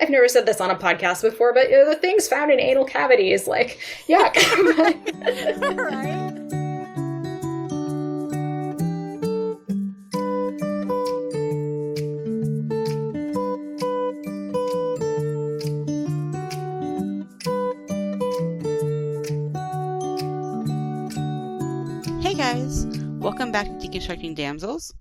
I've never said this on a podcast before, but the things found in anal cavities, like, yuck. Right? Hey guys, welcome back to Deconstructing Damsels.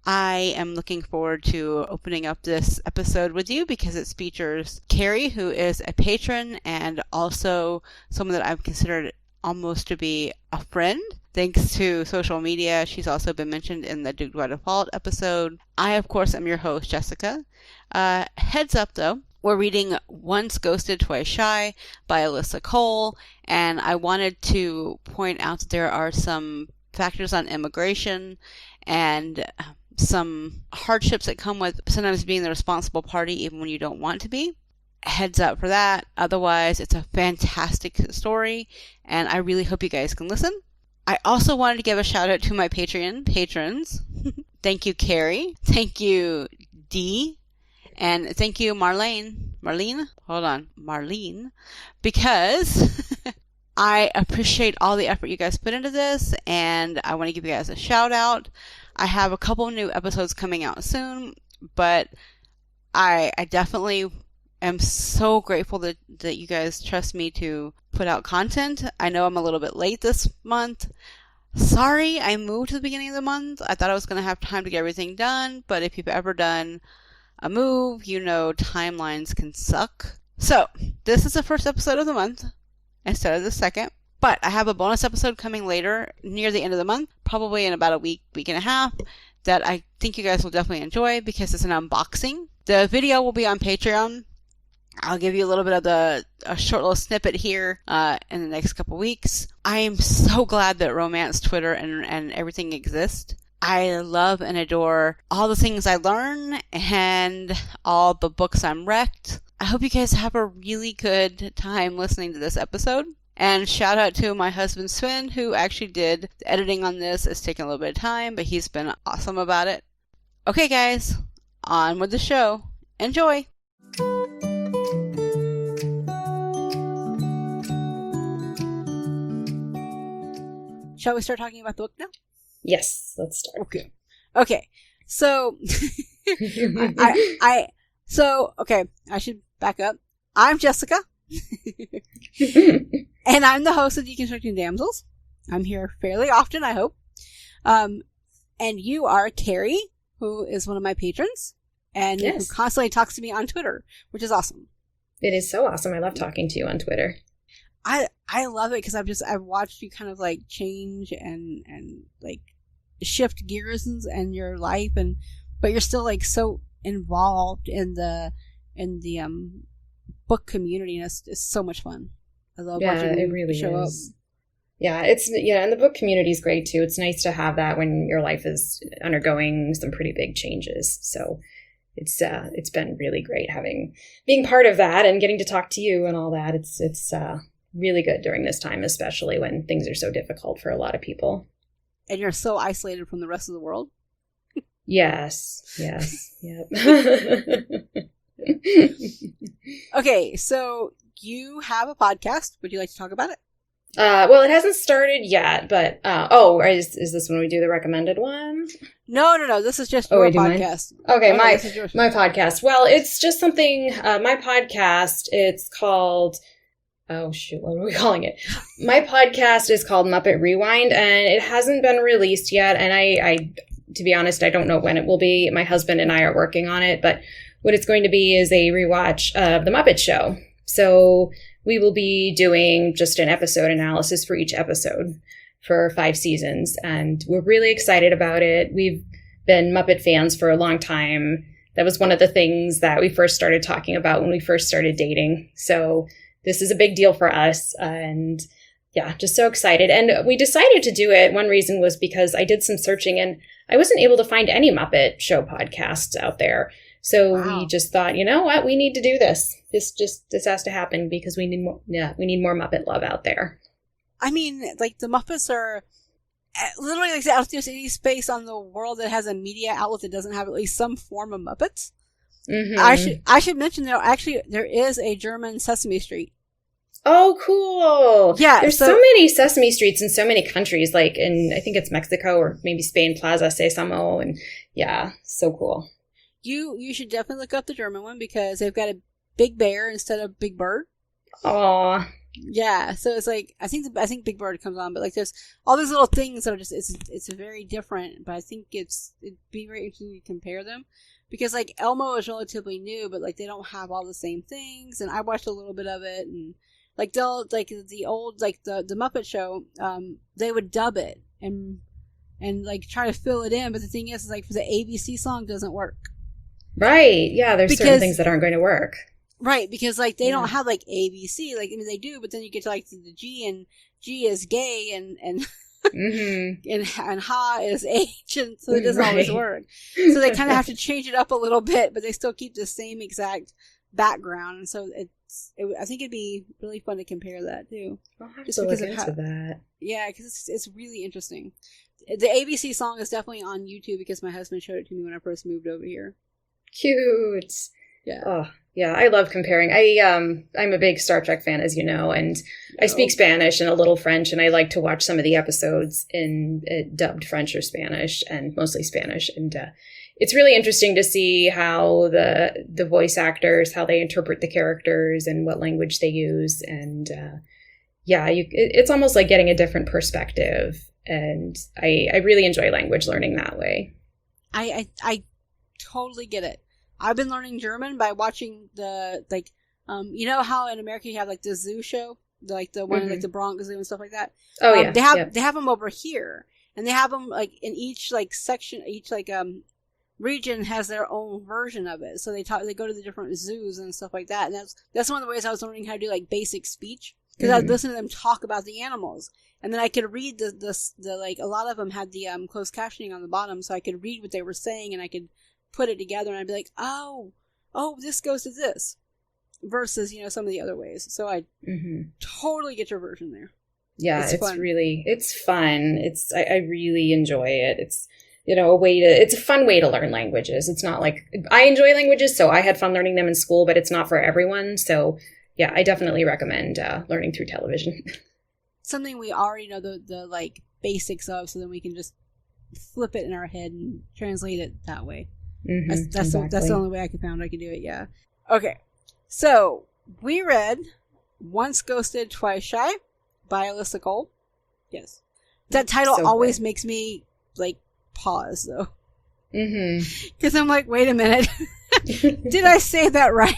I am looking forward to opening up this episode with you because it features Kerry, who is a patron and also someone that I've considered almost to be a friend. Thanks to social media, she's also been mentioned in the Duke by Default episode. I, of course, am your host, Jessica. Heads up, though. We're reading Once Ghosted, Twice Shy by Alyssa Cole, and I wanted to point out that there are some factors on immigration and some hardships that come with sometimes being the responsible party even when you don't want to be. Heads up for that. Otherwise, it's a fantastic story, and I really hope you guys can listen. I also wanted to give a shout out to my Patreon patrons. Thank you, Kerry. Thank you, Dee. And thank you, Marlene, because I appreciate all the effort you guys put into this, and I want to give you guys a shout out. I have a couple new episodes coming out soon, but I definitely am so grateful that you guys trust me to put out content. I know I'm a little bit late this month. Sorry, I moved to the beginning of the month. I thought I was going to have time to get everything done, but if you've ever done a move, you know timelines can suck. So, this is the first episode of the month instead of the second. But I have a bonus episode coming later, near the end of the month, probably in about a week and a half, that I think you guys will definitely enjoy because it's an unboxing. The video will be on Patreon. I'll give you a little bit of a short little snippet here in the next couple weeks. I am so glad that romance Twitter and everything exists. I love and adore all the things I learn and all the books I'm wrecked. I hope you guys have a really good time listening to this episode. And shout out to my husband Sven, who actually did the editing on this. It's taken a little bit of time, but he's been awesome about it. Okay, guys, on with the show. Enjoy! Shall we start talking about the book now? Yes, let's start. Okay. So, I should back up. I'm Jessica. And I'm the host of Deconstructing Damsels. I'm here fairly often, I hope. And you are Kerry, who is one of my patrons, and who constantly talks to me on Twitter, which is awesome. It is so awesome. I love talking to you on Twitter. I love it because I've watched you kind of like change and like shift gears in your life, but you're still like so involved in the book community, and it's so much fun. I love watching it really show up. Yeah, and the book community is great too. It's nice to have that when your life is undergoing some pretty big changes. So it's been really great being part of that and getting to talk to you and all that. It's really good during this time, especially when things are so difficult for a lot of people. And you're so isolated from the rest of the world. Yes. Yep. Okay, so you have a podcast. Would you like to talk about it? Well, it hasn't started yet, but is this when we do the recommended one? No. This is just your podcast. Okay, my podcast. Well, it's just something. My podcast. It's called. Oh shoot! What are we calling it? My podcast is called Muppet Rewind, and it hasn't been released yet. And I, to be honest, I don't know when it will be. My husband and I are working on it, but what it's going to be is a rewatch of The Muppet Show. So we will be doing just an episode analysis for each episode for 5 seasons, and we're really excited about it. We've been Muppet fans for a long time. That was one of the things that we first started talking about when we first started dating. So this is a big deal for us, and yeah, just so excited. And we decided to do it. One reason was because I did some searching and I wasn't able to find any Muppet Show podcasts out there. So we just thought, you know what, we need to do this. This has to happen because we need more. Yeah, we need more Muppet love out there. I mean, like the Muppets are literally like out there any space on the world that has a media outlet that doesn't have at least some form of Muppets. Mm-hmm. I should mention there is a German Sesame Street. Oh, cool. Yeah. There's so many Sesame Streets in so many countries, like in, I think it's Mexico or maybe Spain, Plaza Sésamo. And yeah, so cool. You should definitely look up the German one because they've got a big bear instead of Big Bird. Aw. Yeah, so it's like I think Big Bird comes on, but like there's all these little things that are just it's very different. But I think it'd be very interesting to compare them because like Elmo is relatively new, but like they don't have all the same things. And I watched a little bit of it, and like they'll like the old like the Muppet Show, they would dub it and like try to fill it in. But the thing is like the ABC song doesn't work. Right. Yeah. There's certain things that aren't going to work. Right, because like they don't have like ABC, like I mean they do, but then you get to like the G, and G is gay, and Mm-hmm. and ha is H, and so it doesn't always work. So they kind of have to change it up a little bit, but they still keep the same exact background, and so I think it'd be really fun to compare that too. I'll have to look into that. Yeah, because it's really interesting. The ABC song is definitely on YouTube because my husband showed it to me when I first moved over here. Cute. Yeah. Oh, yeah. I love comparing. I'm a big Star Trek fan, as you know, and I speak Spanish and a little French, and I like to watch some of the episodes in dubbed French or Spanish, and mostly Spanish. And it's really interesting to see how the voice actors, how they interpret the characters and what language they use. And it's almost like getting a different perspective. And I really enjoy language learning that way. I totally get it. I've been learning German by watching the you know how in America you have like the zoo show, like the one like the Bronx Zoo and stuff like that. Oh yeah, they have them over here, and they have them like in each like section, each like region has their own version of it. So they go to the different zoos and stuff like that, and that's one of the ways I was learning how to do like basic speech because I was listening to them talk about the animals, and then I could read the like a lot of them had the closed captioning on the bottom, so I could read what they were saying and I could put it together, and I'd be like, oh, this goes to this, versus some of the other ways. So I totally get your version there. Yeah, it's fun. I really enjoy it. It's it's a fun way to learn languages. It's not like I enjoy languages, so I had fun learning them in school, but it's not for everyone. So yeah, I definitely recommend learning through television. Something we already know the like basics of, so then we can just flip it in our head and translate it that way. That's the only way I found I could do it. Yeah. Okay. So we read Once Ghosted, Twice Shy by Alyssa Cole. Yes. That title always makes me like pause though. Because I'm like, wait a minute. Did I say that right?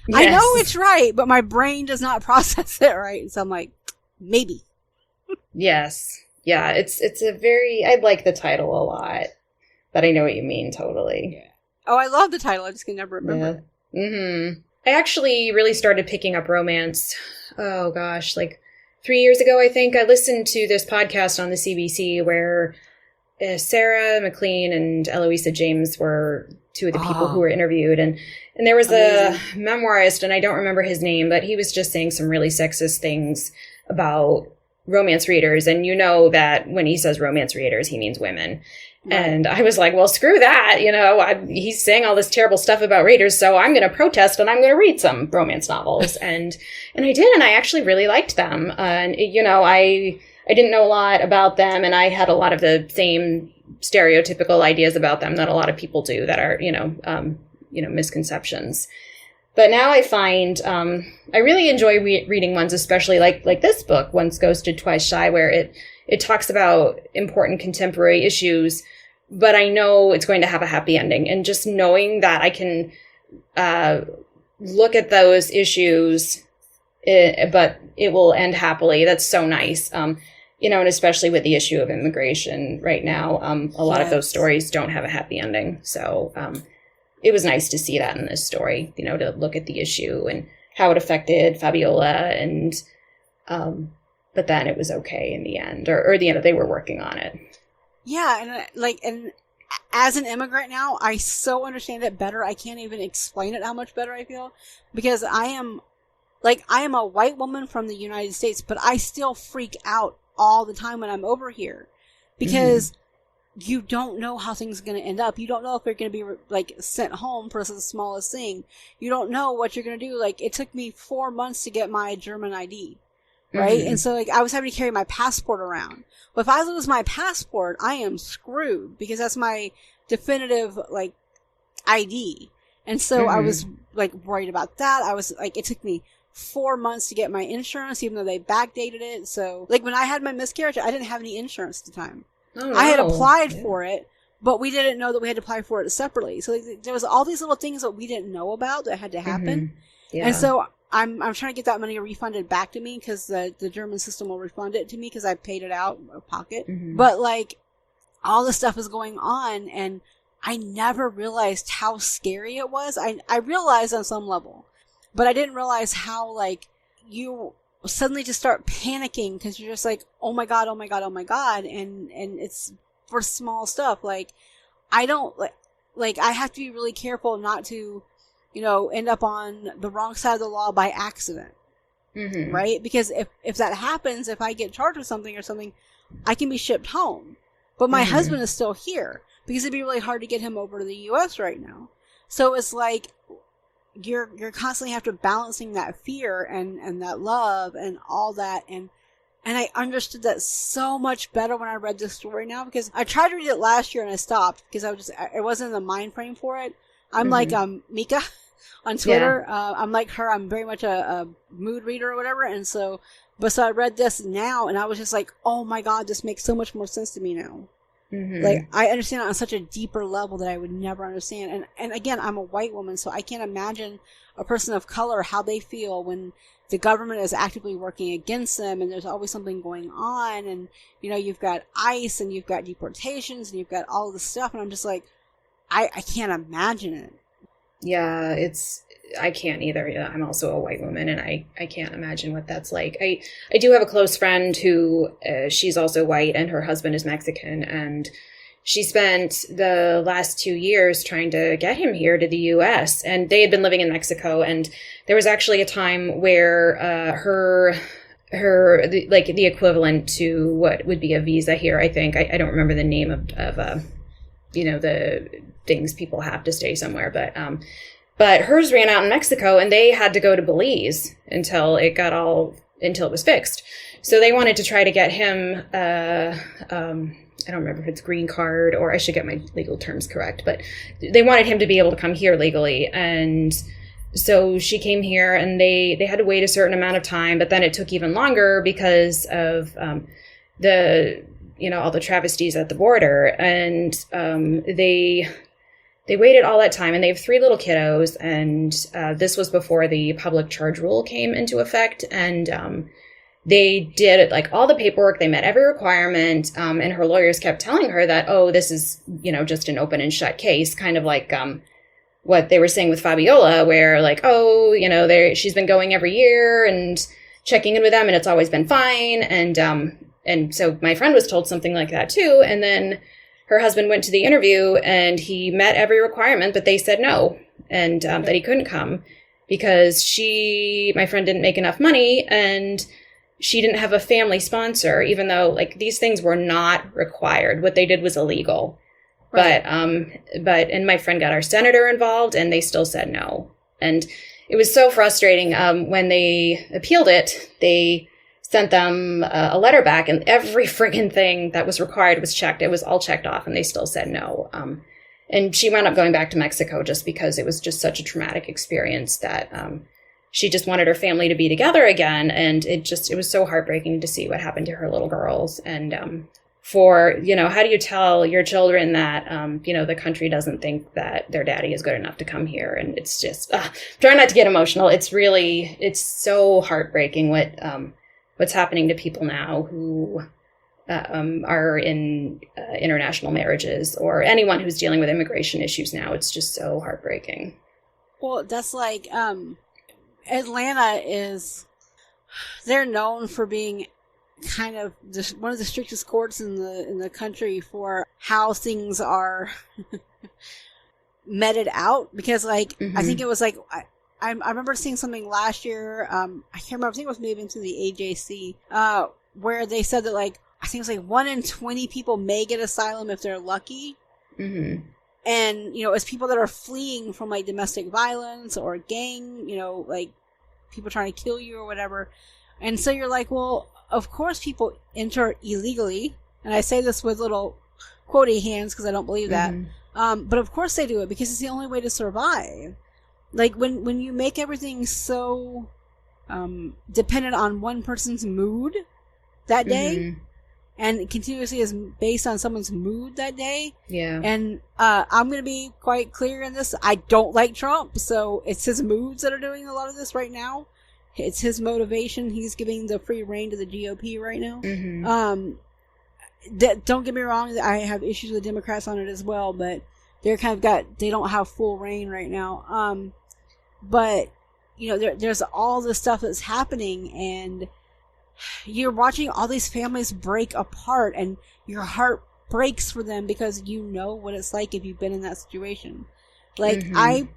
Yes. I know it's right, but my brain does not process it right. So I'm like, maybe. Yes. Yeah. It's I like the title a lot. But I know what you mean, totally. Yeah. Oh, I love the title. I just can never remember. Yeah. I actually really started picking up romance, oh gosh, like 3 years ago, I think. I listened to this podcast on the CBC where Sarah McLean and Eloisa James were two of the people who were interviewed. And there was a memoirist, and I don't remember his name, but he was just saying some really sexist things about romance readers. And you know that when he says romance readers, he means women. Right. And I was like, well, screw that. He's saying all this terrible stuff about readers, so I'm going to protest and I'm going to read some romance novels. and I did, and I actually really liked them. And, I didn't know a lot about them, and I had a lot of the same stereotypical ideas about them that a lot of people do that are, misconceptions. But now I find I really enjoy reading ones, especially like this book, Once Ghosted, Twice Shy, where it talks about important contemporary issues, but I know it's going to have a happy ending. And just knowing that I can look at those issues, but it will end happily, that's so nice. And especially with the issue of immigration right now, a lot of those stories don't have a happy ending. So it was nice to see that in this story, to look at the issue and how it affected Fabiola, and but then it was okay in the end, or the end, they were working on it. Yeah, and as an immigrant now, I so understand it better. I can't even explain it how much better I feel, because I am a white woman from the United States, but I still freak out all the time when I'm over here, because you don't know how things are going to end up. You don't know if you're going to be like sent home for the smallest thing. You don't know what you're going to do. Like, it took me 4 months to get my German ID, right? Mm-hmm. And so like I was having to carry my passport around. But if I lose my passport, I am screwed because that's my definitive like ID. And so I was like worried about that. I was like, it took me 4 months to get my insurance, even though they backdated it. So like when I had my miscarriage, I didn't have any insurance at the time. Oh, no. I had applied for it, but we didn't know that we had to apply for it separately. So like, there was all these little things that we didn't know about that had to happen. Yeah. And so I'm trying to get that money refunded back to me because the German system will refund it to me because I paid it out of pocket. But like all this stuff is going on, and I never realized how scary it was. I realized on some level, but I didn't realize how like you suddenly just start panicking because you're just like, oh my God, oh my God, oh my God. And it's for small stuff. Like, I don't like, I have to be really careful not to, you know, end up on the wrong side of the law by accident. Right? Because if that happens, if I get charged with something or something, I can be shipped home. But my husband is still here because it'd be really hard to get him over to the U.S. right now. So it's like, you're constantly have to balancing that fear and that love and all that. And I understood that so much better when I read this story now, because I tried to read it last year and I stopped because I wasn't in the mind frame for it. I'm like, Mika on Twitter. Yeah. I'm like her. I'm very much a mood reader or whatever. And so I read this now and I was just like, oh my God, this makes so much more sense to me now. Like, I understand it on such a deeper level that I would never understand. And again, I'm a white woman, so I can't imagine a person of color, how they feel when the government is actively working against them and there's always something going on. And, you know, you've got ICE and you've got deportations and you've got all of this stuff. And I'm just like, I can't imagine it. Yeah, I can't either. Yeah, I'm also a white woman, and I can't imagine what that's like. I do have a close friend who, she's also white, and her husband is Mexican, and she spent the last 2 years trying to get him here to the U.S., and they had been living in Mexico, and there was actually a time where the equivalent to what would be a visa here, I think. I don't remember the name of the things people have to stay somewhere, but hers ran out in Mexico, and they had to go to Belize until it was fixed. So they wanted to try to get him, I don't remember if it's green card, or I should get my legal terms correct, but they wanted him to be able to come here legally. And so she came here, and they had to wait a certain amount of time, but then it took even longer because of all the travesties at the border. And they waited all that time, and they have 3 little kiddos, and this was before the public charge rule came into effect, and they did like all the paperwork, they met every requirement, and her lawyers kept telling her that, oh, this is, just an open and shut case, kind of like what they were saying with Fabiola, where like, oh, she's been going every year and checking in with them, and it's always been fine, and so my friend was told something like that too, and then her husband went to the interview and he met every requirement, but they said no, and that he couldn't come because my friend didn't make enough money and she didn't have a family sponsor, even though like these things were not required. What they did was illegal. Right. But my friend got our senator involved and they still said no. And it was so frustrating. When they appealed it, they sent them a letter back, and every friggin' thing that was required was checked. It was all checked off, and they still said no. And she wound up going back to Mexico just because it was just such a traumatic experience that she just wanted her family to be together again. And it was so heartbreaking to see what happened to her little girls. And how do you tell your children that, the country doesn't think that their daddy is good enough to come here? And it's just, try not to get emotional. It's so heartbreaking what's happening to people now who are in international marriages, or anyone who's dealing with immigration issues now. It's just so heartbreaking. Well, that's like Atlanta they're known for being kind of one of the strictest courts in the country for how things are meted out, because like I think it was like I remember seeing something last year. I can't remember. I think it was maybe into the AJC, where they said that like I think it's like 1 in 20 people may get asylum if they're lucky. Mm-hmm. And, you know, it's people that are fleeing from, like, domestic violence or gang, you know, like, people trying to kill you or whatever. And so you're like, well, of course people enter illegally. And I say this with little quotey hands because I don't believe that. Mm-hmm. But of course they do it because it's the only way to survive. Like, when you make everything so dependent on one person's mood that day, Mm-hmm. and it continuously is based on someone's mood that day. Yeah. And I'm going to be quite clear in this. I don't like Trump, so it's his moods that are doing a lot of this right now. It's his motivation. He's giving the free reign to the GOP right now. Mm-hmm. Don't get me wrong. I have issues with Democrats on it as well, but they're they don't have full reign right now. But, you know, there's all this stuff that's happening, and you're watching all these families break apart, and your heart breaks for them because you know what it's like if you've been in that situation. Like, Mm-hmm.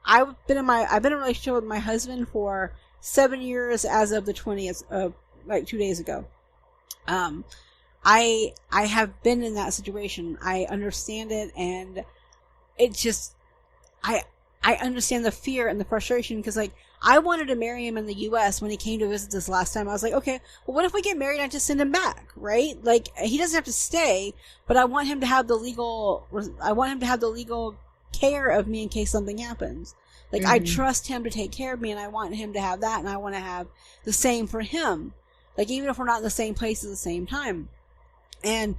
I've been in a relationship with my husband for 7 years as of the 20th of, like, 2 days ago. I have been in that situation. I understand it, and it just, I understand the fear and the frustration because, like, I wanted to marry him in the U.S. when he came to visit this last time. I was like, okay, well, what if we get married and I just send him back, right? Like, he doesn't have to stay, but I want him to have the legal care of me in case something happens. Like, I trust him to take care of me, and I want him to have that, and I want to have the same for him. Like, even if we're not in the same place at the same time. And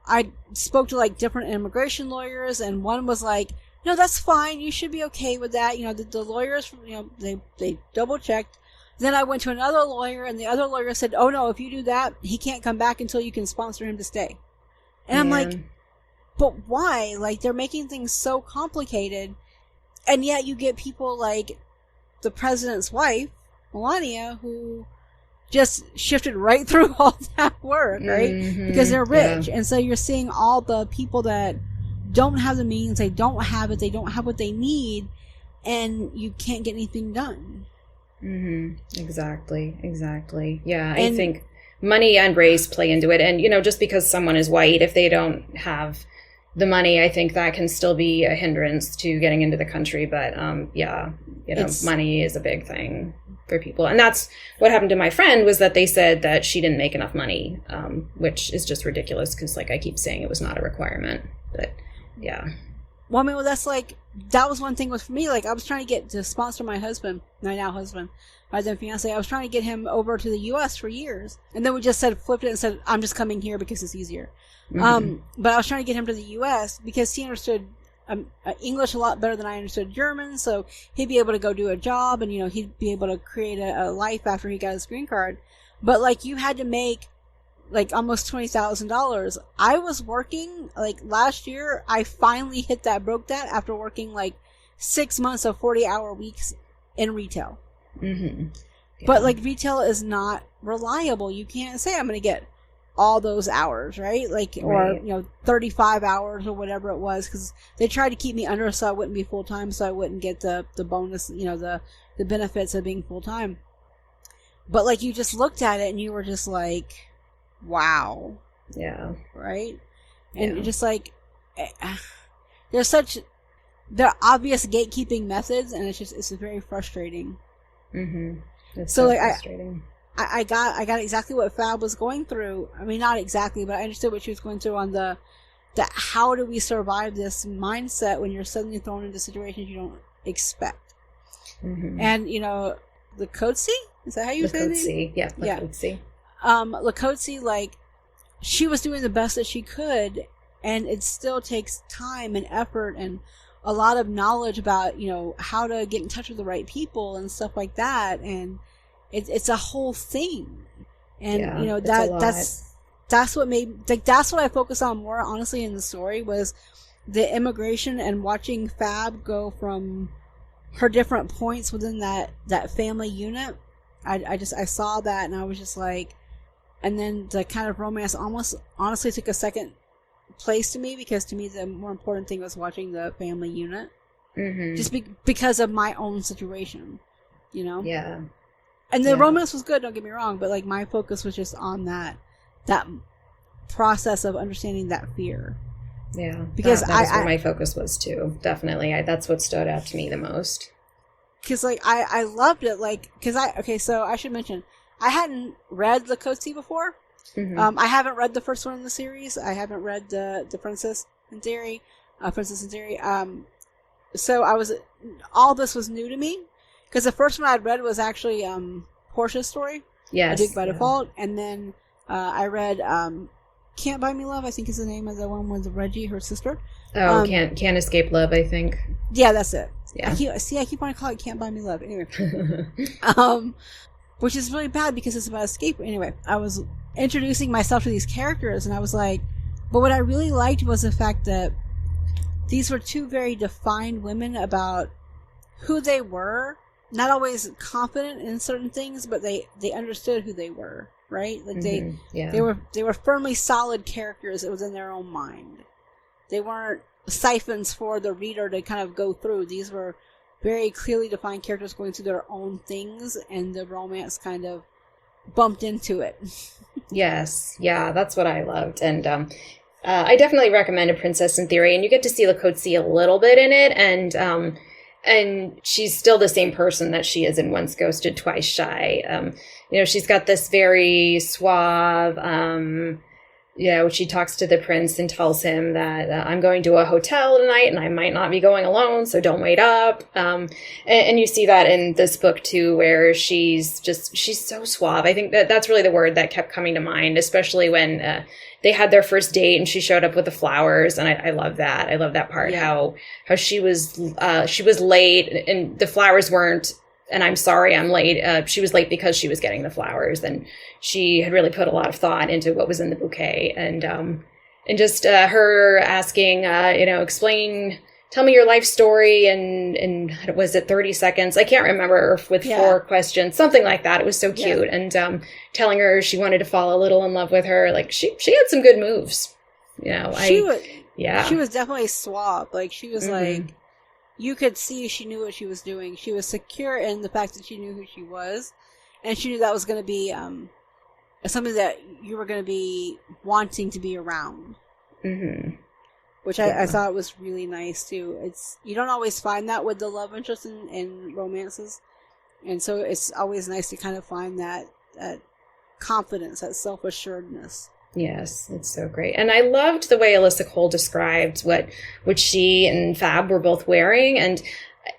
I spoke to, like, different immigration lawyers, and one was like, no, that's fine. You should be okay with that. You know, the lawyers, you know, they double checked. Then I went to another lawyer, and the other lawyer said, oh no, if you do that, he can't come back until you can sponsor him to stay. And I'm like, but why? Like, they're making things so complicated. And yet you get people like the president's wife, Melania, who just shifted right through all that work, right? Mm-hmm. Because they're rich. Yeah. And so you're seeing all the people that don't have the means, they don't have it, they don't have what they need, and you can't get anything done. Mm-hmm. Exactly. Yeah, I think money and race play into it. And, you know, just because someone is white, if they don't have the money, I think that can still be a hindrance to getting into the country. But, yeah, you know, money is a big thing for people. And that's what happened to my friend, was that they said that she didn't make enough money, which is just ridiculous because, like I keep saying, it was not a requirement. But, yeah. Well, I mean, well, that's like, that was one thing was for me, like, I was trying to get to sponsor my husband, my now husband, my then fiance. I was trying to get him over to the U.S. for years. And then we just flipped it and said, I'm just coming here because it's easier. Mm-hmm. But I was trying to get him to the U.S. because he understood English a lot better than I understood German. So he'd be able to go do a job, and, you know, he'd be able to create a life after he got his green card. But, like, you had to make, like, almost $20,000. I was working, like, last year, I finally broke that after working, like, 6 months of 40-hour weeks in retail. Mm-hmm. Yeah. But, like, retail is not reliable. You can't say I'm going to get all those hours, right? Like, or, you know, 35 hours or whatever it was, because they tried to keep me under so I wouldn't be full-time, so I wouldn't get the bonus, you know, the benefits of being full-time. But, like, you just looked at it and you were just like, wow. Yeah. Right? And just like, there are obvious gatekeeping methods, and it's very frustrating. Mm-hmm. It's so like, frustrating. I got exactly what Fab was going through. I mean, not exactly, but I understood what she was going through on the how do we survive this mindset when you're suddenly thrown into situations you don't expect. Mm-hmm. And, you know, Lakotsi? Is that how you say it? Lakotsi, yeah, Lakotsi. Lakotsi, like, she was doing the best that she could, and it still takes time and effort and a lot of knowledge about, you know, how to get in touch with the right people and stuff like that, and it's a whole thing. And you know, that's what made, like, that's what I focus on more, honestly, in the story, was the immigration and watching Fab go from her different points within that family unit. I saw that, and I was just like, and then the kind of romance almost honestly took a second place to me, because to me the more important thing was watching the family unit. Mm-hmm. Just because of my own situation, you know? And the romance was good, don't get me wrong, but, like, my focus was just on that process of understanding that fear. Yeah, because that was where my focus was too. Definitely, that's what stood out to me the most. Because like I loved it, like so I should mention I hadn't read Lakotsi before. Mm-hmm. I haven't read the first one in the series. I haven't read the Princess in Theory. So all this was new to me, because the first one I'd read was actually Portia's story. Yes, A Dig by Default, and then I read Can't Buy Me Love, I think is the name of the one with Reggie, her sister. Oh, Can't Escape Love, I think. Yeah, that's it. Yeah. I keep wanting to call it Can't Buy Me Love. Anyway. Which is really bad because it's about escape. Anyway, I was introducing myself to these characters, and I was like, but what I really liked was the fact that these were two very defined women about who they were, not always confident in certain things, but they understood who they were, right? Like they were firmly solid characters within their own mind. They weren't siphons for the reader to kind of go through. These were very clearly defined characters going through their own things, and the romance kind of bumped into it. Yes, yeah, that's what I loved, and I definitely recommend A Princess in Theory, and you get to see Lakotsi a little bit in it, and she's still the same person that she is in Once Ghosted, Twice Shy. She's got this very suave, she talks to the prince and tells him that I'm going to a hotel tonight and I might not be going alone, so don't wait up. And you see that in this book too, where she's so suave. I think that's really the word that kept coming to mind, especially when they had their first date and she showed up with the flowers. And I love that. I love that part, how she was late and the flowers weren't, and I'm sorry I'm late. She was late because she was getting the flowers, and she had really put a lot of thought into what was in the bouquet. And just her asking, tell me your life story, and was it 30 seconds? I can't remember, with 4 questions, something like that. It was so cute. Yeah. And telling her she wanted to fall a little in love with her. Like she had some good moves. She was definitely suave. Like she was like, you could see she knew what she was doing. She was secure in the fact that she knew who she was, and she knew that was going to be something that you were going to be wanting to be around. Mm-hmm. Which I thought was really nice too. You don't always find that with the love interest in romances, and so it's always nice to kind of find that confidence, that self-assuredness. Yes, it's so great. And I loved the way Alyssa Cole described what she and Fab were both wearing. And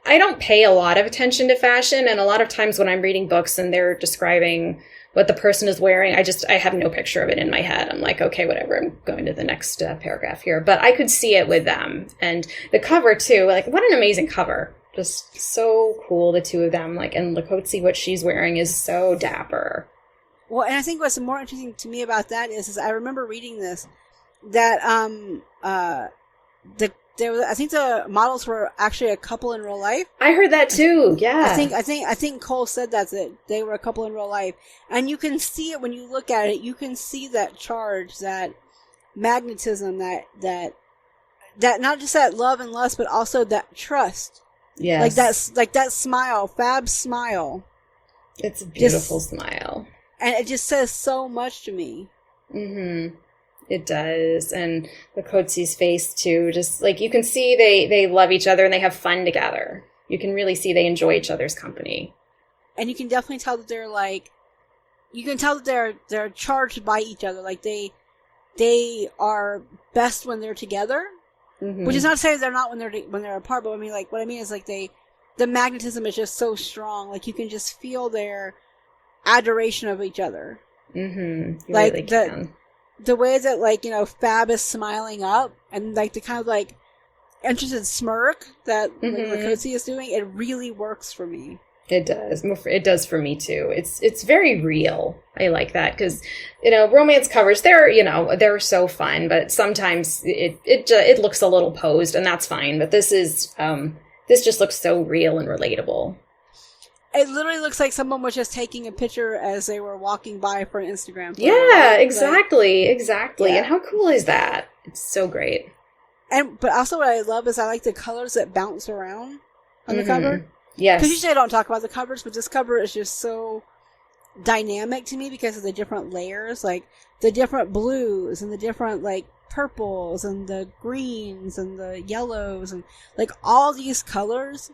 I don't pay a lot of attention to fashion. And a lot of times when I'm reading books and they're describing what the person is wearing, I have no picture of it in my head. I'm like, okay, whatever, I'm going to the next paragraph here. But I could see it with them. And the cover too, like what an amazing cover. Just so cool, the two of them. Like, and Lakotsi, what she's wearing is so dapper. Well, and I think what's more interesting to me about that is I remember reading this, that I think the models were actually a couple in real life. I heard that too. Yeah. I think Cole said that they were a couple in real life, and you can see it when you look at it. You can see that charge, that magnetism, that not just that love and lust, but also that trust. Yes. Like that smile, Fab's smile. It's a beautiful smile. And it just says so much to me. Mm-hmm. It does. And Lakotsi's face, too. Just, like, you can see they love each other and they have fun together. You can really see they enjoy each other's company. And you can definitely tell that they're, like... You can tell that they're charged by each other. Like, they are best when they're together. Mm-hmm. Which is not to say they're not when they're apart. But, what I mean is, like, the magnetism is just so strong. Like, you can just feel their adoration of each other. Mm-hmm. You like really can. The way that Fab is smiling up, and like the kind of like interested smirk that Lakotsi is doing, it really works for me. It does. It does for me too. It's very real. I like that because romance covers they're so fun, but sometimes it looks a little posed, and that's fine. But this just looks so real and relatable. It literally looks like someone was just taking a picture as they were walking by for an Instagram photo. Yeah, exactly. Yeah. And how cool is that? It's so great. But also what I love is I like the colors that bounce around on the cover. Yes. Because usually I don't talk about the covers, but this cover is just so dynamic to me because of the different layers, like the different blues and the different like purples and the greens and the yellows and like all these colors.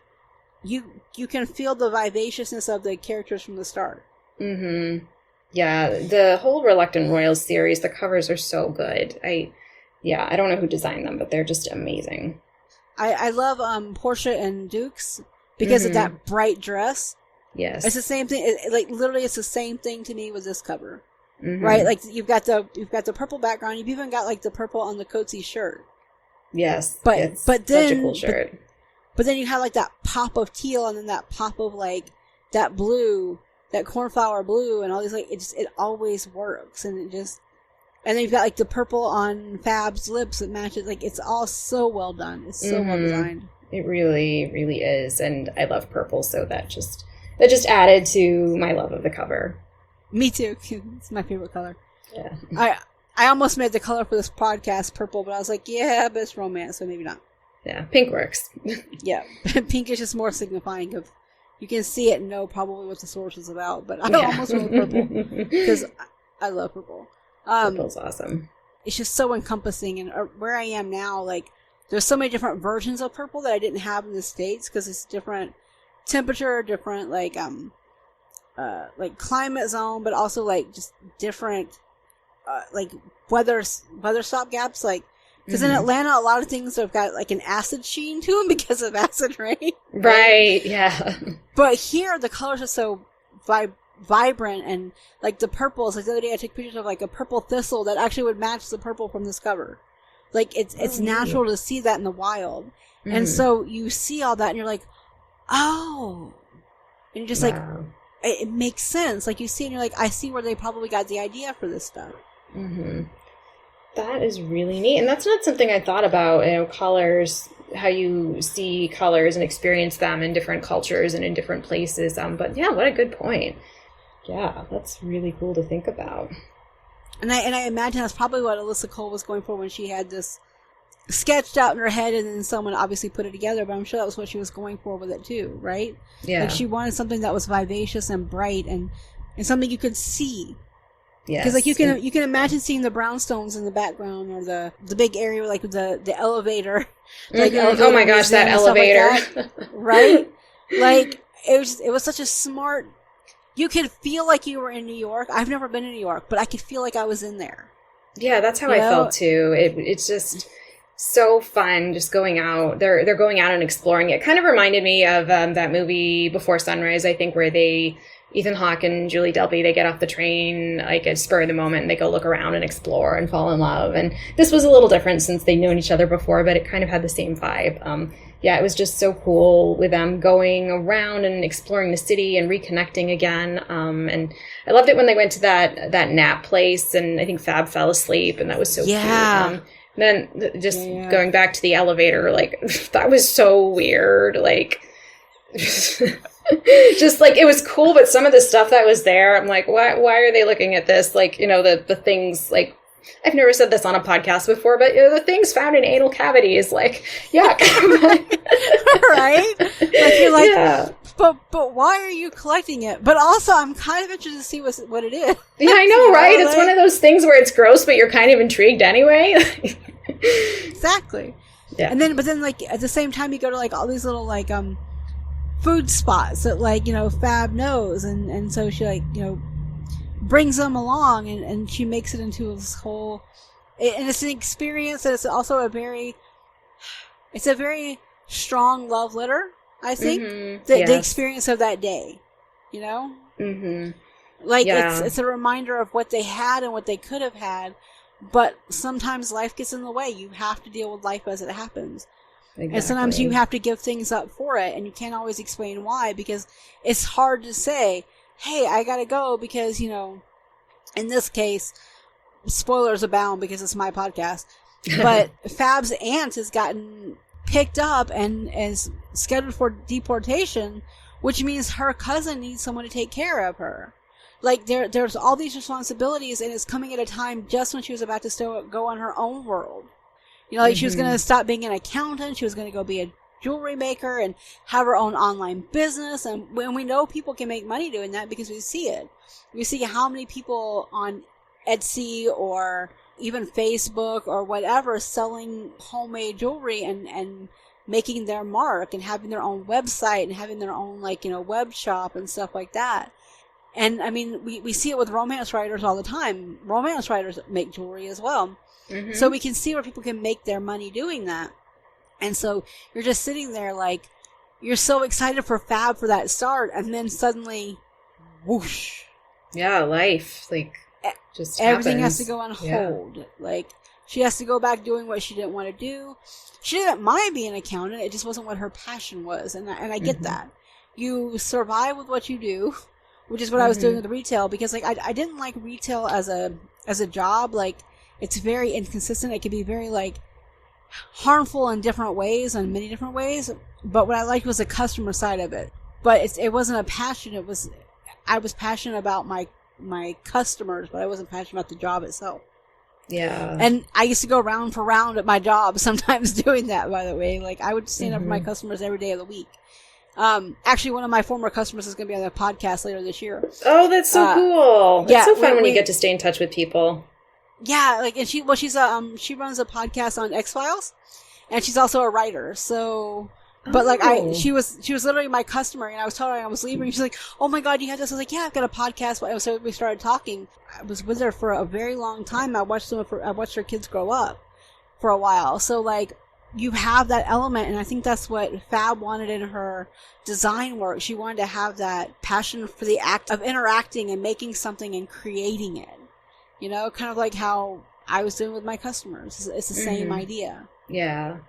You can feel the vivaciousness of the characters from the start. Mm-hmm. Yeah, the whole Reluctant Royals series, the covers are so good. I don't know who designed them, but they're just amazing. I love Portia and Duke's because of that bright dress. Yes. It's the same thing. Like literally, it's the same thing to me with this cover, right? Like you've got the purple background. You've even got like the purple on the Coatsy shirt. Yes, but it's then such a cool shirt. But then you have like that pop of teal, and then that pop of like that blue, that cornflower blue, and all these like it always works, and then you've got like the purple on Fab's lips that matches. Like it's all so well done. It's so well designed. It really, really is, and I love purple, so that just added to my love of the cover. Me too. It's my favorite color. Yeah. I almost made the color for this podcast purple, but I was like, yeah, but it's romance, so maybe not. Yeah, pink works. Yeah, pink is just more signifying of you can see it and know probably what the source is about. But I almost went with purple because I love purple. Purple's awesome. It's just so encompassing, and where I am now, like there's so many different versions of purple that I didn't have in the States because it's different temperature, different like climate zone, but also like just different like weather stopgaps, like. Because in Atlanta, a lot of things have got like an acid sheen to them because of acid rain. Right, yeah. But here, the colors are so vibrant, and like the purples. Like the other day, I took pictures of like a purple thistle that actually would match the purple from this cover. Like it's natural to see that in the wild. And so you see all that and you're like, oh. And you're just like, it makes sense. Like you see and you're like, I see where they probably got the idea for this stuff. Mm-hmm. That is really neat. And that's not something I thought about, colors, how you see colors and experience them in different cultures and in different places. But yeah, what a good point. Yeah, that's really cool to think about. And I imagine that's probably what Alyssa Cole was going for when she had this sketched out in her head, and then someone obviously put it together, but I'm sure that was what she was going for with it too, right? Yeah. Like she wanted something that was vivacious and bright and something you could see. Yes. Because like you can imagine seeing the brownstones in the background, or the big area like the elevator. Like elevator, oh my gosh, that elevator. Like that, right? Like it was such a smart. You could feel like you were in New York. I've never been in New York, but I could feel like I was in there. Yeah, that's how I felt too. It's just so fun just going out. They're going out and exploring. It kind of reminded me of that movie Before Sunrise, I think, where Ethan Hawke and Julie Delpy, they get off the train like at spur of the moment and they go look around and explore and fall in love. And this was a little different since they'd known each other before, but it kind of had the same vibe. Yeah, it was just so cool with them going around and exploring the city and reconnecting again. And I loved it when they went to that nap place, and I think Fab fell asleep, and that was so cute. Then just going back to the elevator, like that was so weird. Like just like it was cool, but some of the stuff that was there, I'm like, why are they looking at this? Like, the things, like, I've never said this on a podcast before, but the things found in anal cavities, like, yuck. Right? Like you're like, yeah. But why are you collecting it? But also, I'm kind of interested to see what it is. Yeah, I know, right? It's one of those things where it's gross, but you're kind of intrigued anyway. Exactly. Yeah. But then, like, at the same time, you go to, like, all these little, like, food spots that, like, Fab knows. And so she, like, brings them along, and she makes it into this whole... And it's an experience that it's also a very strong love letter, I think. Mm-hmm. The experience of that day, Mm-hmm. Like, it's a reminder of what they had and what they could have had, but sometimes life gets in the way. You have to deal with life as it happens. Exactly. And sometimes you have to give things up for it, and you can't always explain why, because it's hard to say, hey, I gotta go because, in this case, spoilers abound because it's my podcast, but Fab's aunt has gotten picked up and is scheduled for deportation, which means her cousin needs someone to take care of her. Like, there's all these responsibilities, and it's coming at a time just when she was about to go on her own world. Like, she was going to stop being an accountant, she was going to go be jewelry maker and have her own online business. And when we know people can make money doing that because we see it. We see how many people on Etsy or even Facebook or whatever selling homemade jewelry and making their mark and having their own website and having their own, like, you know, web shop and stuff like that. And I mean, we see it with romance writers all the time. Romance writers make jewelry as well. Mm-hmm. So we can see where people can make their money doing that. And so you're just sitting there like, you're so excited for Fab for that start. And then suddenly, whoosh. Yeah, life, like, just everything happens. has to go on hold. Yeah. Like, she has to go back doing what she didn't want to do. She didn't mind being an accountant. It just wasn't what her passion was. And I get mm-hmm. that. You survive with what you do, which is what mm-hmm. I was doing with retail, because, like, I didn't like retail as a job. Like, it's very inconsistent. It can be very, like, harmful in different ways, in many different ways. But what I liked was the customer side of it. But it wasn't a passion. I was passionate about my customers, but I wasn't passionate about the job itself. Yeah. And I used to go round for round at my job, sometimes doing that, by the way. Like, I would stand up for my customers every day of the week. Actually, one of my former customers is going to be on the podcast later this year. Oh, that's so cool. Yeah, it's so fun when you get to stay in touch with people. Yeah, like, and she runs a podcast on X-Files, and she's also a writer, so... But, like, she was literally my customer, and I was telling her I was leaving, and she's like, oh my god, you had this? I was like, yeah, I've got a podcast. So we started talking. I was with her for a very long time. I watched her kids grow up for a while. So, like, you have that element, and I think that's what Fab wanted in her design work. She wanted to have that passion for the act of interacting and making something and creating it. You know, kind of like how I was doing with my customers. It's the same idea. Yeah.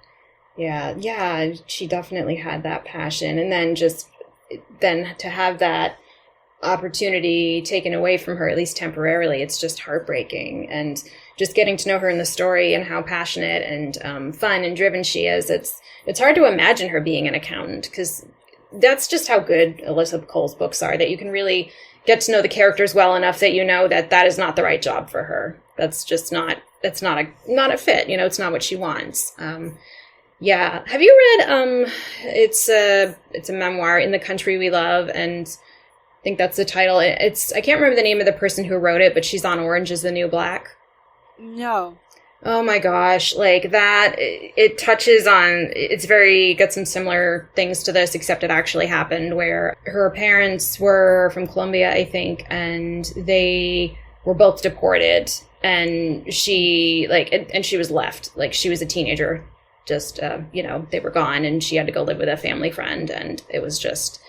Yeah, she definitely had that passion. And then to have that opportunity taken away from her, at least temporarily, it's just heartbreaking. And just getting to know her in the story and how passionate and fun and driven she is, it's hard to imagine her being an accountant, because that's just how good Alyssa Cole's books are, that you can really get to know the characters well enough that you know that is not the right job for her. That's just not a fit. You know, it's not what she wants. Yeah. Have you read, it's a memoir, In the Country We Love, and I think that's the title. I can't remember the name of the person who wrote it, but she's on Orange is the New Black. No. Oh my gosh. Like that, it touches on, got some similar things to this, except it actually happened, where her parents were from Colombia, I think, and they were both deported, and she was left, like she was a teenager. Just, they were gone, and she had to go live with a family friend, and it was just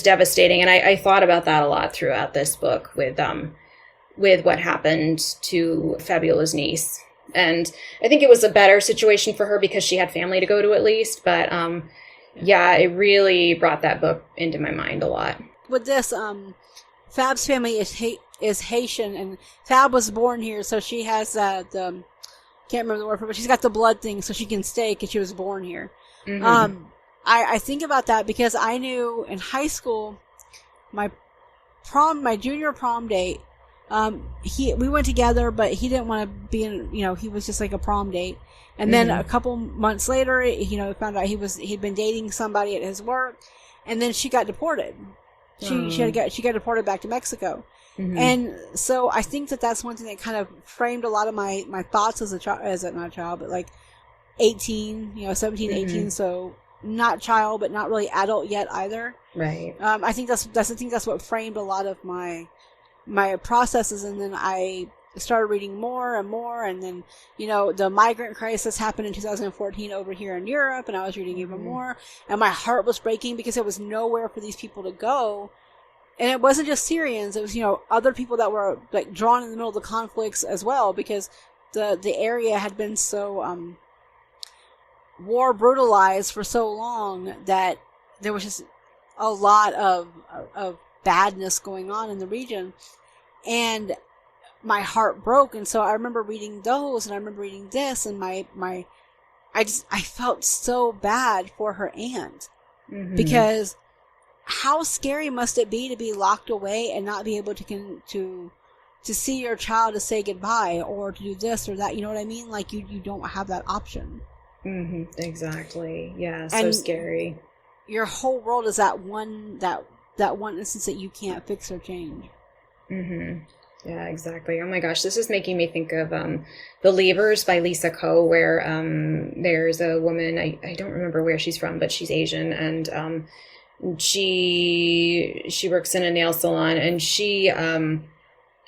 devastating. And I thought about that a lot throughout this book with what happened to Fabiola's niece. And I think it was a better situation for her because she had family to go to at least. But, it really brought that book into my mind a lot. With this, Fab's family is Haitian, and Fab was born here, so she has can't remember the word for it, but she's got the blood thing, so she can stay because she was born here. Mm-hmm. I think about that because I knew in high school, my junior prom date, we went together, but he didn't want to be in, he was just like a prom date. And then a couple months later, found out he'd been dating somebody at his work, and then she got deported. She got deported back to Mexico. Mm-hmm. And so I think that's one thing that kind of framed a lot of my thoughts as not a child, but like 18, 17, 18. So not child, but not really adult yet either. Right. I think that's what framed a lot of my processes. And then I started reading more and more. And then, the migrant crisis happened in 2014 over here in Europe. And I was reading even more. And my heart was breaking because there was nowhere for these people to go. And it wasn't just Syrians, it was, other people that were like drawn in the middle of the conflicts as well, because the area had been so war brutalized for so long that there was just a lot of badness going on in the region. And my heart broke, and so I remember reading those, and I remember reading this, and I felt so bad for her aunt. Mm-hmm. Because how scary must it be to be locked away and not be able to see your child, to say goodbye or to do this or that? You know what I mean? Like you don't have that option. Exactly. Yeah, so And scary. your whole world is that one instance that you can't fix or change. Yeah, exactly. Oh my gosh, this is making me think of The Leavers by Alyssa Cole, where there's a woman, I don't remember where she's from, but she's Asian, and she works in a nail salon, and she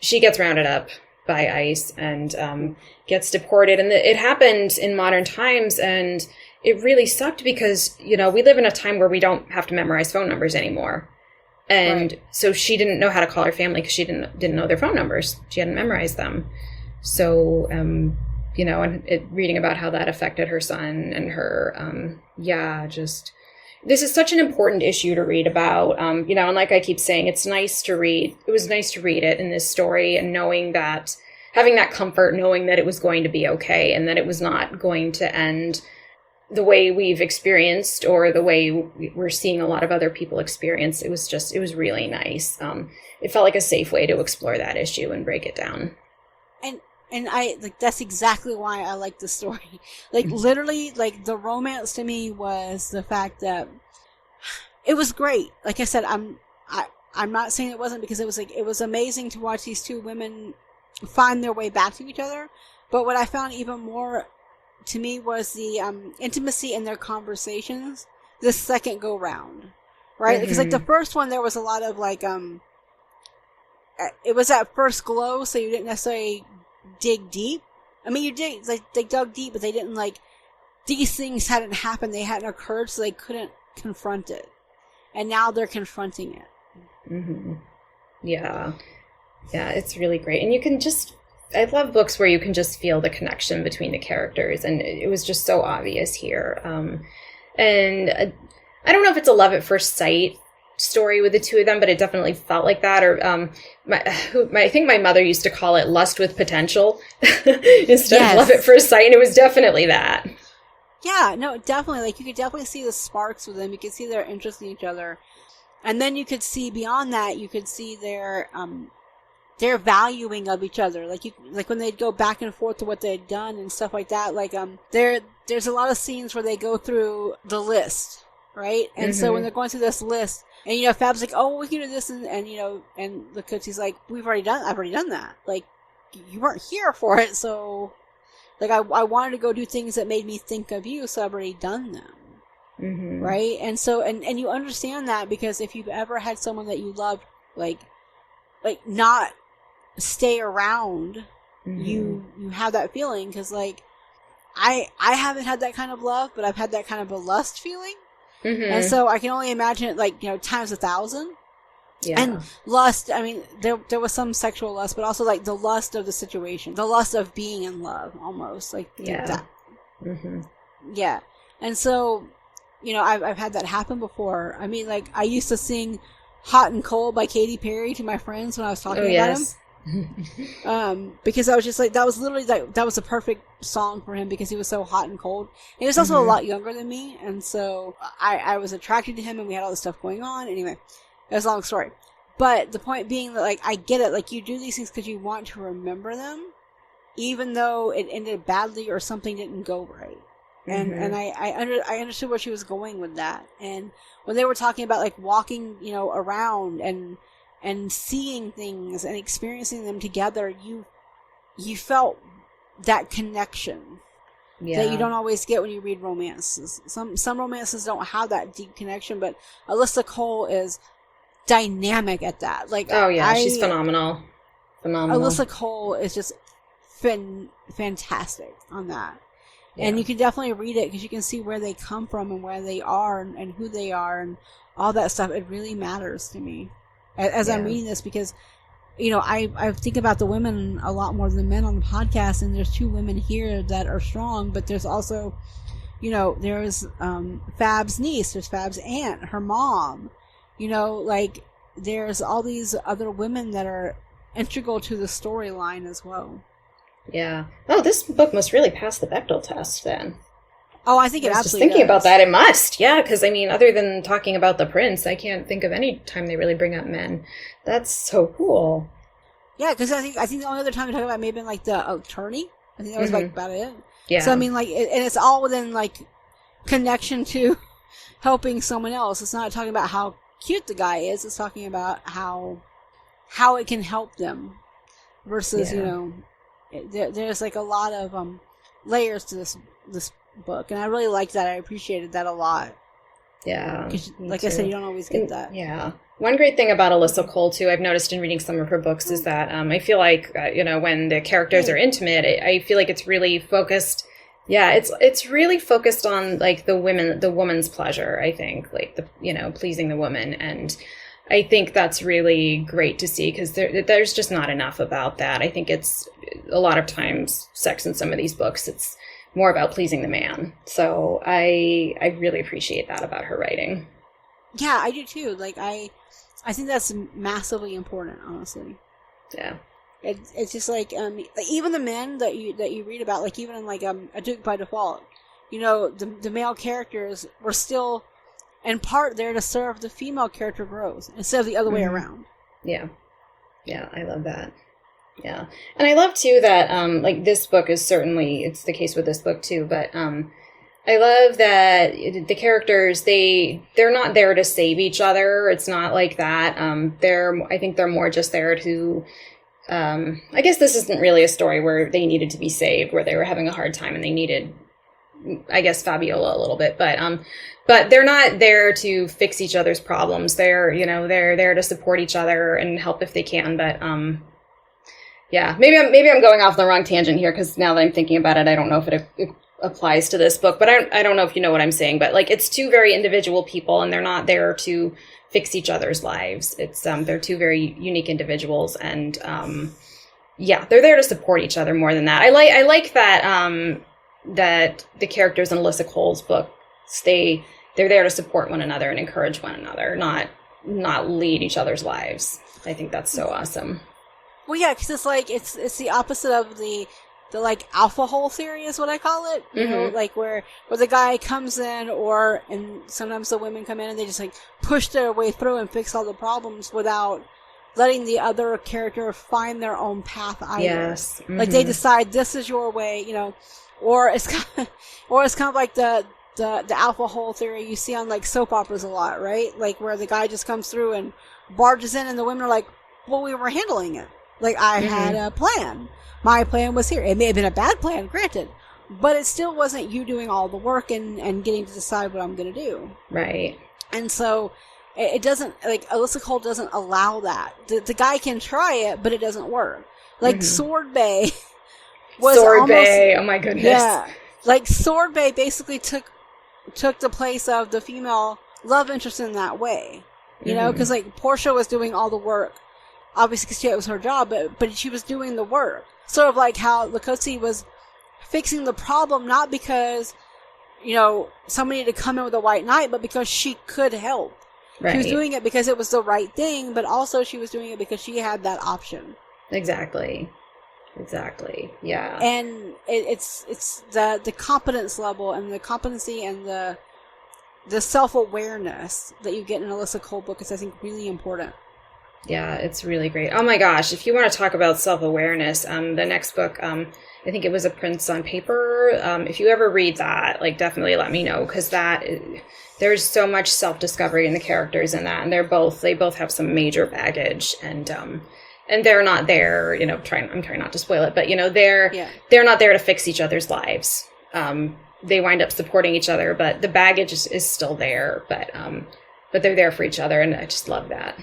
gets rounded up by ICE and gets deported. And it happened in modern times, and it really sucked because, we live in a time where we don't have to memorize phone numbers anymore. And so she didn't know how to call her family because she didn't know their phone numbers. She hadn't memorized them. So, and reading about how that affected her son and her, this is such an important issue to read about, and like I keep saying, it's nice to read. It was nice to read it in this story and knowing that, having that comfort, knowing that it was going to be okay and that it was not going to end the way we've experienced or the way we're seeing a lot of other people experience. It was really nice. It felt like a safe way to explore that issue and break it down. And I that's exactly why I like the story. Literally, the romance to me was the fact that it was great. Like I said, I'm not saying it wasn't, because it was amazing to watch these two women find their way back to each other. But what I found even more to me was the intimacy in their conversations the second go round, right? Because the first one, there was a lot of it was that first glow, so you didn't necessarily dig deep. I mean, you did, they dug deep, but they didn't these things hadn't happened, they hadn't occurred, so they couldn't confront it. And now they're confronting it. Yeah, it's really great. And you can I love books where you can just feel the connection between the characters, and it was just so obvious here. And I don't know if it's a love at first sight story with the two of them, but it definitely felt like that. Or I think my mother used to call it lust with potential instead of love at first sight, and it was definitely that. Yeah, no, definitely. You could definitely see the sparks with them. You could see their interest in each other, and then you could see beyond that. You could see their valuing of each other, like when they'd go back and forth to what they'd done and stuff like that. There's a lot of scenes where they go through the list, right? And so when they're going through this list, and Fab's like, oh, we can do this, and the coach's like, I've already done that. You weren't here for it, so I wanted to go do things that made me think of you, so I've already done them, right? And so and you understand that, because if you've ever had someone that you loved not stay around, you have that feeling, because I haven't had that kind of love, but I've had that kind of a lust feeling, and so I can only imagine it times 1,000. And lust, I mean, there was some sexual lust, but also the lust of the situation, the lust of being in love, almost that. Yeah. And so I've had that happen before. I mean, I used to sing Hot and Cold by Katy Perry to my friends when I was talking about him. Because I was just that was literally that was a perfect song for him, because he was so hot and cold. And he was also a lot younger than me, and so I was attracted to him, and we had all this stuff going on. Anyway, it was a long story. But the point being that I get it, you do these things because you want to remember them, even though it ended badly or something didn't go right. And I understood where she was going with that. And when they were talking about walking, around and seeing things and experiencing them together, you felt that connection that you don't always get when you read romances. Some romances don't have that deep connection, but Alyssa Cole is dynamic at that. She's phenomenal. Alyssa Cole is just fantastic on that. Yeah. And you can definitely read it because you can see where they come from and where they are and who they are and all that stuff. It really matters to me as I'm reading this, because I think about the women a lot more than men on the podcast, and there's two women here that are strong, but there's also there's Fab's niece, there's Fab's aunt, her mom, there's all these other women that are integral to the storyline as well. Yeah. Oh, this book must really pass the Bechdel test then. Oh, I think it absolutely does. Just thinking about that, it must. Yeah, because other than talking about the prince, I can't think of any time they really bring up men. That's so cool. Yeah, because I think the only other time we talk about may have been the attorney. I think that was about it. Yeah. So I mean, like, and it's all within like connection to helping someone else. It's not talking about how cute the guy is. It's talking about how it can help them. Versus, there's like a lot of layers to this book, and I really liked that. I appreciated that a lot. Yeah. Like I said, you don't always get that. Yeah. One great thing about Alyssa Cole, too, I've noticed in reading some of her books, is that I feel like, when the characters are intimate, I feel like it's really focused. Yeah, it's really focused on, like, the woman's pleasure, I think, like, pleasing the woman. And I think that's really great to see, because there's just not enough about that. I think it's a lot of times sex in some of these books, it's more about pleasing the man. So I really appreciate that about her writing. Yeah, I do too. Like, I think that's massively important, honestly. Yeah. It's just like even the men that you read about, like even in like A Duke by Default, the male characters were still in part there to serve the female character growth instead of the other way around. Yeah. Yeah, I love that. Yeah. And I love too that like this book is certainly, it's the case with this book too, but I love that the characters, they're not there to save each other. It's not like that. I think they're more just there to, I guess this isn't really a story where they needed to be saved, where they were having a hard time and they needed, I guess, Fabiola a little bit, but they're not there to fix each other's problems. They're there to support each other and help if they can. But, yeah, maybe I'm going off the wrong tangent here, because now that I'm thinking about it, I don't know if it applies to this book, but I don't know if you know what I'm saying, but like it's two very individual people, and they're not there to fix each other's lives. It's they're two very unique individuals, and they're there to support each other more than that. I like that that the characters in Alyssa Cole's book they're there to support one another and encourage one another, not lead each other's lives. I think that's so awesome. Well, yeah, because it's like it's the opposite of the like alpha hole theory is what I call it. You know, like where the guy comes in, and sometimes the women come in and they just like push their way through and fix all the problems without letting the other character find their own path either. Yes. Like they decide this is your way, or it's kind of like the alpha hole theory you see on like soap operas a lot, right? Like where the guy just comes through and barges in, and the women are like, "Well, we were handling it. Like I had a plan. My plan was here. It may have been a bad plan, granted, but it still wasn't you doing all the work and getting to decide what I'm going to do." Right. And so it doesn't, like, Alyssa Cole doesn't allow that. The guy can try it, but it doesn't work. Like Sword Bay was Bay. Oh my goodness. Yeah. Like Sword Bay basically took the place of the female love interest in that way. You know, because like Portia was doing all the work. Obviously, because it was her job, but she was doing the work. Sort of like how Lucosi was fixing the problem, not because, somebody needed to come in with a white knight, but because she could help. Right. She was doing it because it was the right thing, but also she was doing it because she had that option. Exactly. Yeah. And it's the competence level and the competency and the self-awareness that you get in an Alyssa Cole book is, I think, really important. Yeah, it's really great. Oh my gosh, if you want to talk about self-awareness, the next book, I think it was A Prince on Paper. If you ever read that, like, definitely let me know, because there's so much self-discovery in the characters in that, and they both have some major baggage, and they're not there, I'm trying not to spoil it, but they're not there to fix each other's lives. They wind up supporting each other, but the baggage is still there, but they're there for each other, and I just love that.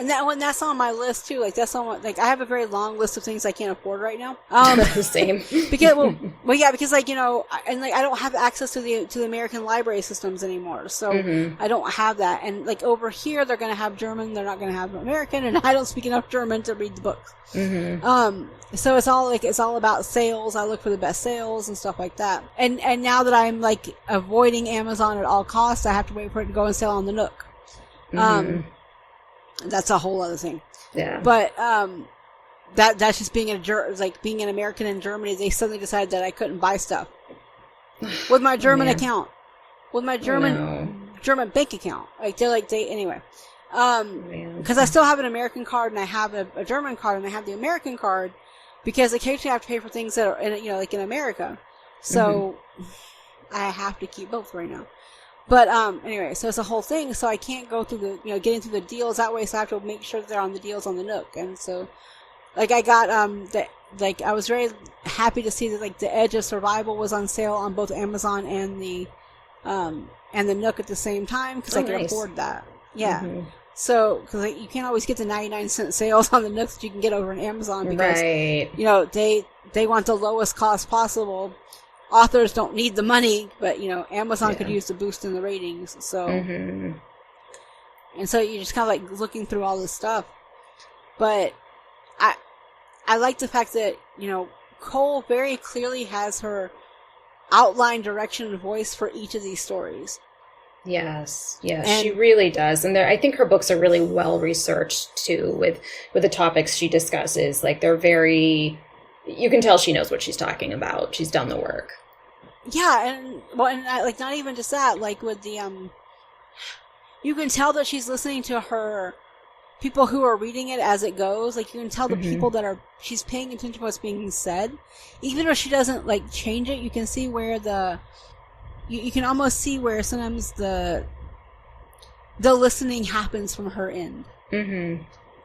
And that's on my list too. Like that's on I have a very long list of things I can't afford right now. Same. Because because I don't have access to the American library systems anymore, so I don't have that. And like over here, they're going to have German, they're not going to have American, and I don't speak enough German to read the books. So it's all about sales. I look for the best sales and stuff like that. And now that I'm like avoiding Amazon at all costs, I have to wait for it to go on sale on the Nook. That's a whole other thing. Yeah. But that's just being being an American in Germany. They suddenly decided that I couldn't buy stuff with my German account, with my German bank account. Anyway. Because I still have an American card and I have a German card, and I have the American card because occasionally I have to pay for things that are in America. So I have to keep both right now. But anyway, so it's a whole thing. So I can't go through the getting through the deals that way. So I have to make sure they're on the deals on the Nook. And so like I got I was very happy to see that like The Edge of Survival was on sale on both Amazon and the Nook at the same time because I could afford that. Yeah. So, because you can't always get the 99-cent sales on the Nooks that you can get over on Amazon because, they want the lowest cost possible. Authors don't need the money, but, Amazon could use the boost in the ratings. So, and so you're just kind of like looking through all this stuff. But I like the fact that, Cole very clearly has her outline, direction, and voice for each of these stories. Yes, she really does. And I think her books are really well researched too with the topics she discusses. Like they're very, you can tell she knows what she's talking about. She's done the work. Yeah, and like not even just that, like with the you can tell that she's listening to her people who are reading it as it goes. Like you can tell the people that she's paying attention to what's being said. Even if she doesn't like change it, you can see where you can almost see where sometimes the listening happens from her end.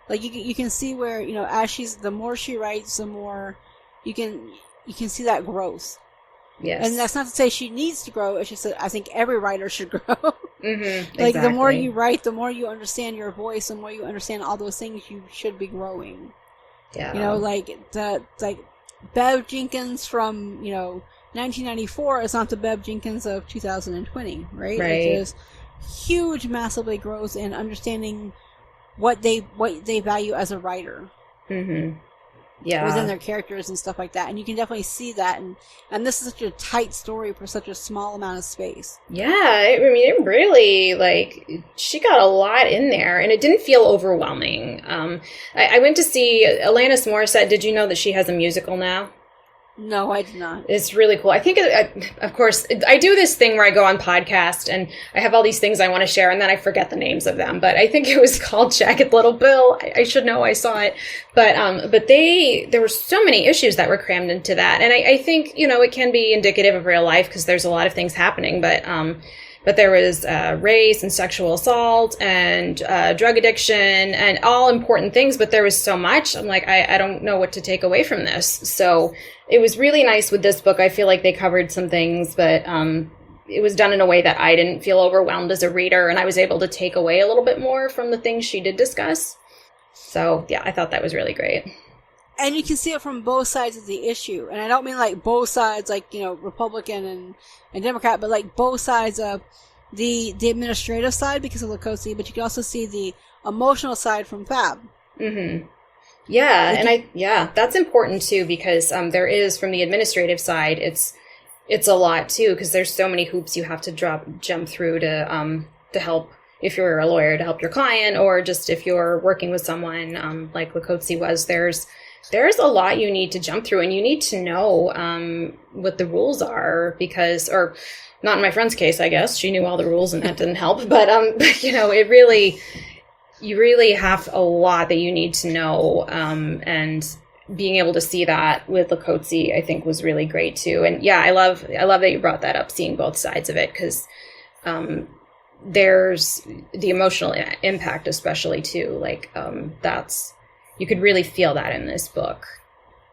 Like you can see where as the more she writes, the more you can see that growth. Yes, and that's not to say she needs to grow. It's just that I think every writer should grow. Like exactly. The more you write, the more you understand your voice, the more you understand all those things you should be growing. Yeah, like Bev Jenkins from 1994 is not the Bev Jenkins of 2020, right? Like there's huge, massively growth in understanding what they value as a writer. Within their characters and stuff like that. And you can definitely see that. And this is such a tight story for such a small amount of space. Yeah, I mean, it really, she got a lot in there, and it didn't feel overwhelming. I went to see Alanis Morissette. Did you know that she has a musical now? No, I did not. It's really cool. I think, of course, I do this thing where I go on podcast and I have all these things I want to share and then I forget the names of them. But I think it was called Jagged Little Pill. I should know. I saw it. But there were so many issues that were crammed into that. And I think, it can be indicative of real life because there's a lot of things happening. But there was race and sexual assault and drug addiction and all important things. But there was so much. I'm like, I don't know what to take away from this. So it was really nice with this book. I feel like they covered some things, but it was done in a way that I didn't feel overwhelmed as a reader. And I was able to take away a little bit more from the things she did discuss. So, yeah, I thought that was really great. And you can see it from both sides of the issue. And I don't mean like both sides, like, Republican and Democrat, but like both sides of the administrative side because of Lakotsi, but you can also see the emotional side from Fab. Yeah, that's important too because there is from the administrative side, it's a lot too because there's so many hoops you have to jump through to help if you're a lawyer to help your client or just if you're working with someone like Lakotsi was. There's a lot you need to jump through, and you need to know what the rules are or not in my friend's case, I guess. She knew all the rules, and that didn't help. But you really have a lot that you need to know, and being able to see that with Lakotsi, I think, was really great too. And yeah, I love that you brought that up, seeing both sides of it, because there's the emotional impact, especially too. You could really feel that in this book.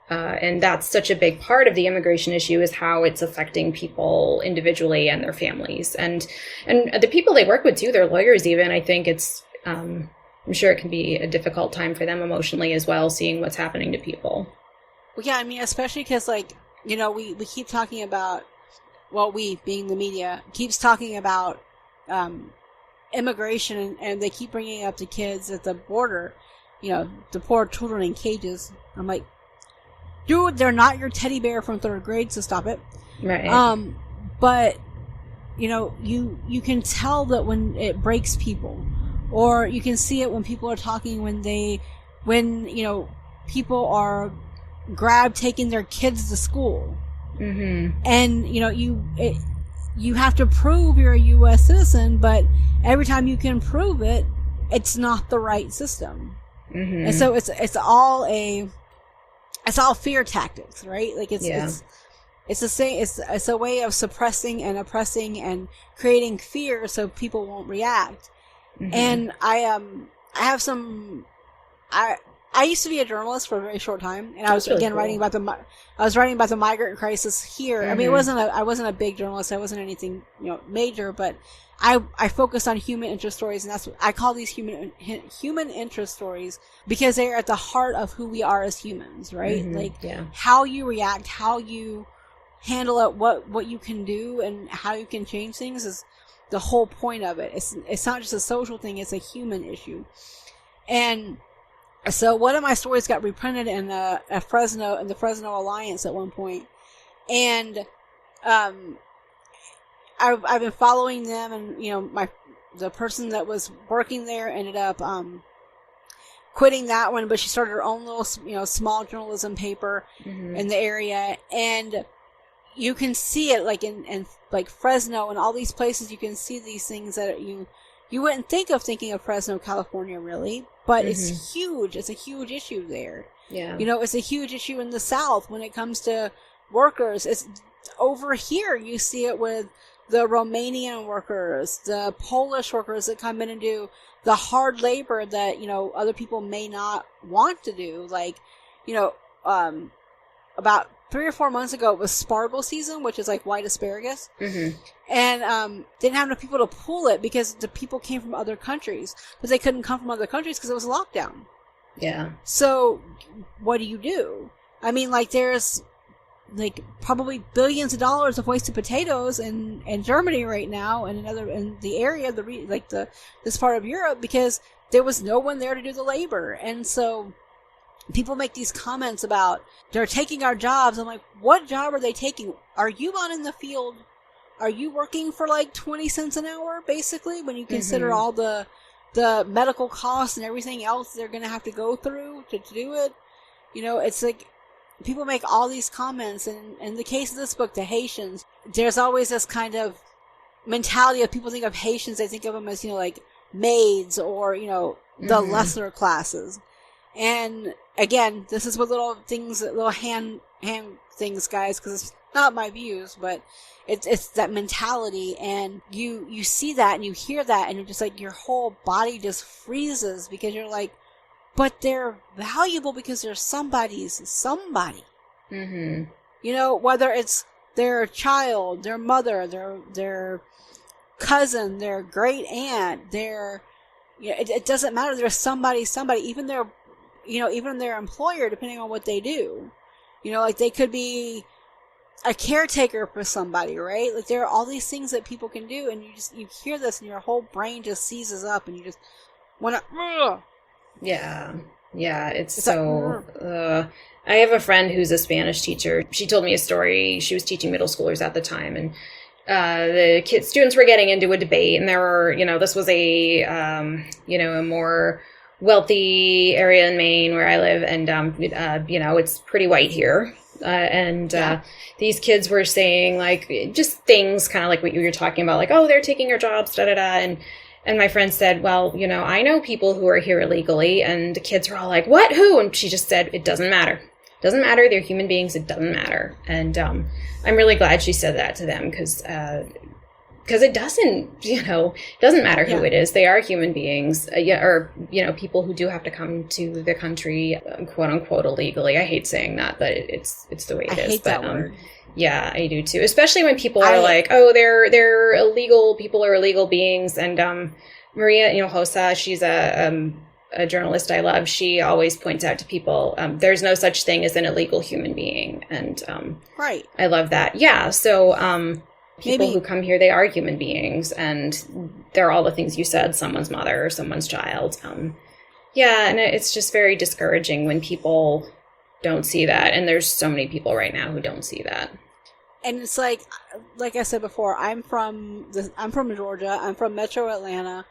And that's such a big part of the immigration issue is how it's affecting people individually and their families. And the people they work with too, their lawyers even, I think it's, I'm sure it can be a difficult time for them emotionally as well, seeing what's happening to people. Well, yeah, I mean, especially because we keep talking about, we being the media, keeps talking about immigration and they keep bringing up the kids at the border. The poor children in cages. I'm like, dude, they're not your teddy bear from 3rd grade, so stop it. Right. But, you can tell that when it breaks people, or you can see it when people are talking when people are taking their kids to school. And, you have to prove you're a U.S. citizen, but every time you can prove it, it's not the right system. And so it's all fear tactics, right? Like it's it's the same. It's a way of suppressing and oppressing and creating fear so people won't react. Mm-hmm. And I have some. I used to be a journalist for a very short time, and I was really writing about the migrant crisis here. Mm-hmm. I mean, I wasn't a big journalist. I wasn't anything major, but I focused on human interest stories, and that's what I call these human interest stories, because they're at the heart of who we are as humans, right? Mm-hmm. How you react, how you handle it, what you can do, and how you can change things is the whole point of it. It's not just a social thing; it's a human issue, and. So one of my stories got reprinted in the Fresno Alliance at one point, and I've been following them, and the person that was working there ended up quitting that one, but she started her own little small journalism paper mm-hmm. in the area, and you can see it like in like Fresno and all these places. You can see these things that you wouldn't think of thinking of Fresno, California, really. But mm-hmm. It's huge. It's a huge issue there. Yeah. It's a huge issue in the South when it comes to workers. It's over here. You see it with the Romanian workers, the Polish workers that come in and do the hard labor that, other people may not want to do. Like, about 3 or 4 months ago, it was spargle season, which is like white asparagus. Mm-hmm. And didn't have enough people to pull it because the people came from other countries. But they couldn't come from other countries because it was a lockdown. Yeah. So what do you do? I mean, like, there's like probably billions of dollars of wasted potatoes in Germany right now, and in the area, this part of Europe, because there was no one there to do the labor. And so people make these comments about they're taking our jobs. I'm like, what job are they taking? Are you out in the field? Are you working for like 20 cents an hour, basically, when you consider mm-hmm. all the medical costs and everything else they're going to have to go through to do it? It's like people make all these comments. And in the case of this book, the Haitians, there's always this kind of mentality of people think of Haitians, they think of them as, like maids or, the mm-hmm. lesser classes. And again, this is what little hand things, guys, because it's not my views, but it's that mentality, and you see that and you hear that, and you're just like, your whole body just freezes, because you're like, but they're valuable because they're somebody's somebody. Mm-hmm. Whether it's their child, their mother, their cousin, their great aunt, it doesn't matter. They're somebody, even their employer, depending on what they do. Like they could be a caretaker for somebody, right? Like there are all these things that people can do, and you hear this and your whole brain just seizes up and you just want to... Yeah, it's so... I have a friend who's a Spanish teacher. She told me a story. She was teaching middle schoolers at the time, and the students were getting into a debate, and there were, this was a more wealthy area in Maine where I live, and it's pretty white here, these kids were saying like just things kind of like what you were talking about, like, oh, they're taking your jobs, and my friend said, well, I know people who are here illegally, and the kids were all like, what, who? And she just said, it doesn't matter. They're human beings. It doesn't matter. And I'm really glad she said that to them, because it doesn't matter who it is. They are human beings, or people who do have to come to the country, quote unquote, illegally. I hate saying that, but it's the way it is. I hate that word. Yeah, I do too. Especially when people are like, oh, they're illegal. People are illegal beings. And Maria Hinojosa, she's a journalist I love. She always points out to people, there's no such thing as an illegal human being. And right, I love that. Yeah. So people who come here, they are human beings, and they're all the things you said, someone's mother or someone's child. And it's just very discouraging when people don't see that. And there's so many people right now who don't see that. And it's like I said before, I'm from Georgia. I'm from Metro Atlanta.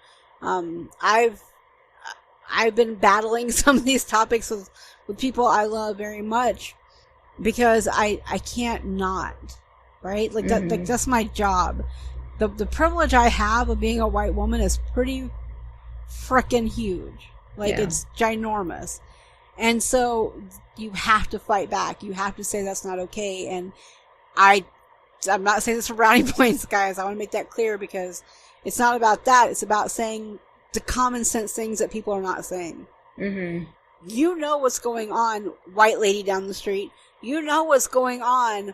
I've been battling some of these topics with people I love very much, because I can't not. Right? Like that, like that's my job. The privilege I have of being a white woman is pretty frickin' huge. Like it's ginormous. And so you have to fight back. You have to say that's not okay. And I'm not saying this for brownie points, guys. I want to make that clear because it's not about that. It's about saying the common sense things that people are not saying. Mm-hmm. You know what's going on, white lady down the street. You know what's going on,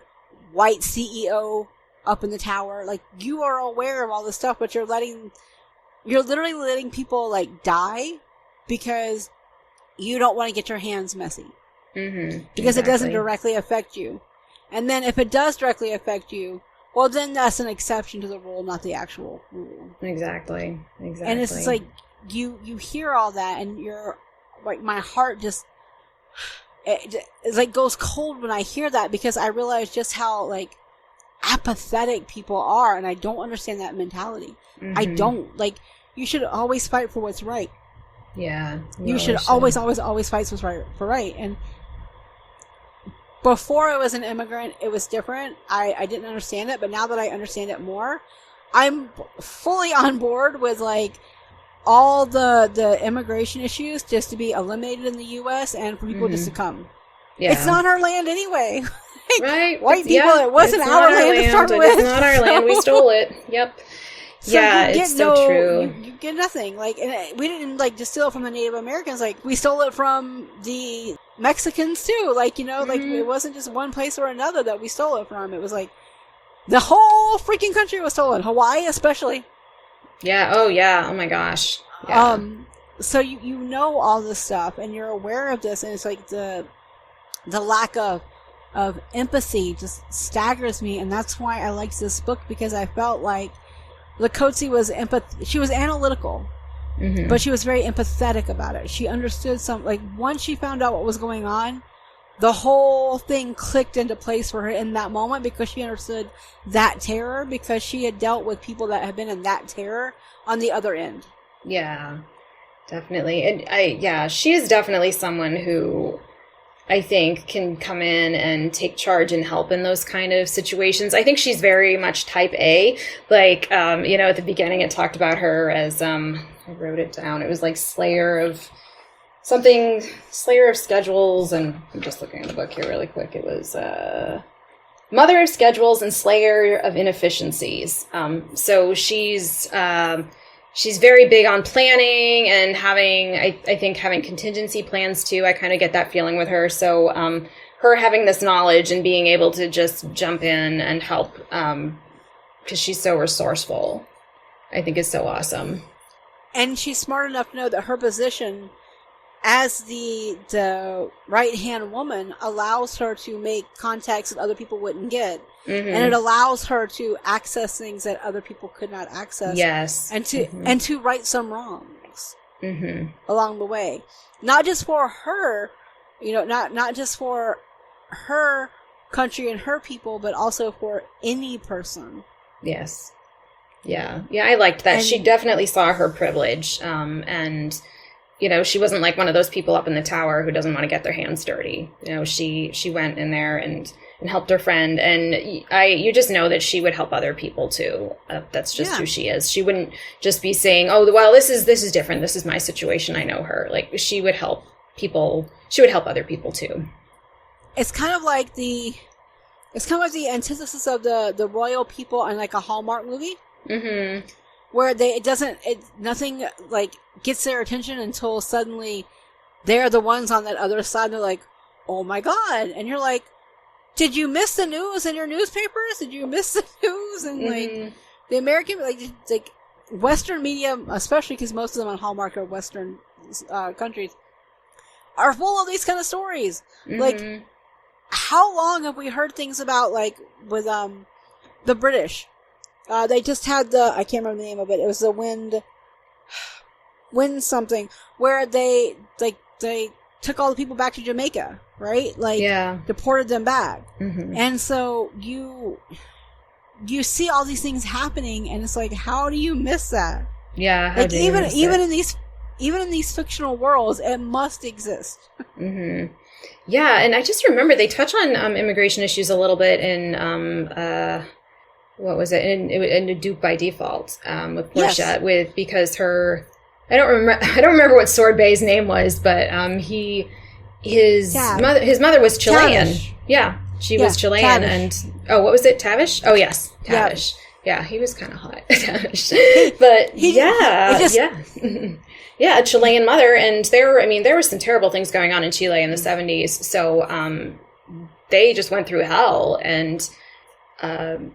white CEO up in the tower. Like, you are aware of all this stuff, but you're literally letting people, like, die because you don't want to get your hands messy. Mm-hmm. Because it doesn't directly affect you. And then if it does directly affect you, well, then that's an exception to the rule, not the actual rule. Exactly. And it's just like, you hear all that, and you're, like, my heart just, it like, goes cold when I hear that, because I realize just how, like, apathetic people are, and I don't understand that mentality. Mm-hmm. I don't. Like, you should always fight for what's right. Yeah. You should always fight for right. And before I was an immigrant, it was different. I didn't understand it, but now that I understand it more, I'm fully on board with, like, all the immigration issues just to be eliminated in the U.S. and for people just to come. Yeah. It's not our land anyway. Like, right. White people, it wasn't our land to start with. It's not our land. We stole it. Yep. So yeah, it's so true. You get nothing. Like, and we didn't, like, just steal it from the Native Americans. Like, we stole it from the Mexicans too. Like, you know, like, it wasn't just one place or another that we stole it from. It was like the whole freaking country was stolen. Hawaii, especially. Yeah. Oh, yeah. Oh my gosh. Yeah. So you know all this stuff, and you're aware of this, and it's like the lack of empathy just staggers me, and that's why I liked this book, because I felt like Lakotsi was she was analytical, but she was very empathetic about it. She understood like, once she found out what was going on, the whole thing clicked into place for her in that moment, because she understood that terror, because she had dealt with people that had been in that terror on the other end. Yeah, definitely. And she is definitely someone who I think can come in and take charge and help in those kind of situations. I think she's very much type A. Like, at the beginning it talked about her as, I wrote it down. It was like Slayer of Schedules. And I'm just looking at the book here really quick. It was, Mother of Schedules and Slayer of Inefficiencies. So she's very big on planning and having contingency plans too. I kind of get that feeling with her. So her having this knowledge and being able to just jump in and help, because she's so resourceful, I think is so awesome. And she's smart enough to know that her position as the right-hand woman allows her to make contacts that other people wouldn't get. Mm-hmm. And it allows her to access things that other people could not access. Yes. And to right some wrongs along the way. Not just for her, not just for her country and her people, but also for any person. Yes. Yeah. Yeah, I liked that. She definitely saw her privilege. And she wasn't like one of those people up in the tower who doesn't want to get their hands dirty. She went in there and helped her friend, and you just know that she would help other people too. That's just who she is. She wouldn't just be saying, "Oh, well, this is different. This is my situation. I know her." Like, she would help people. She would help other people too. It's kind of like the antithesis of the royal people in, like, a Hallmark movie. Mm-hmm. Where nothing, like, gets their attention until suddenly they're the ones on that other side. They're like, "Oh my God." And you're like, did you miss the news in your newspapers? Did you miss the news? And like, the American, like Western media, especially because most of them on Hallmark are Western countries, are full of these kind of stories. Mm-hmm. Like, how long have we heard things about, like, with the British? They just had I can't remember the name of it. It was the wind something, where they took all the people back to Jamaica, right? Like, deported them back. Mm-hmm. And so you see all these things happening, and it's like, how do you miss that? Yeah. Like, even in these fictional worlds, it must exist. Mm-hmm. Yeah, and I just remember they touch on immigration issues a little bit in what was it? In Duke by Default, with Portia, because her, I don't remember what Sword Bay's name was, but his mother was Chilean. Tavish. Yeah. She was Chilean, Tavish. and what was it? Tavish? Oh yes, Tavish. Yeah, he was kind of hot, Tavish. But yeah, a Chilean mother, and there were some terrible things going on in Chile in the 70s. So they just went through hell, and and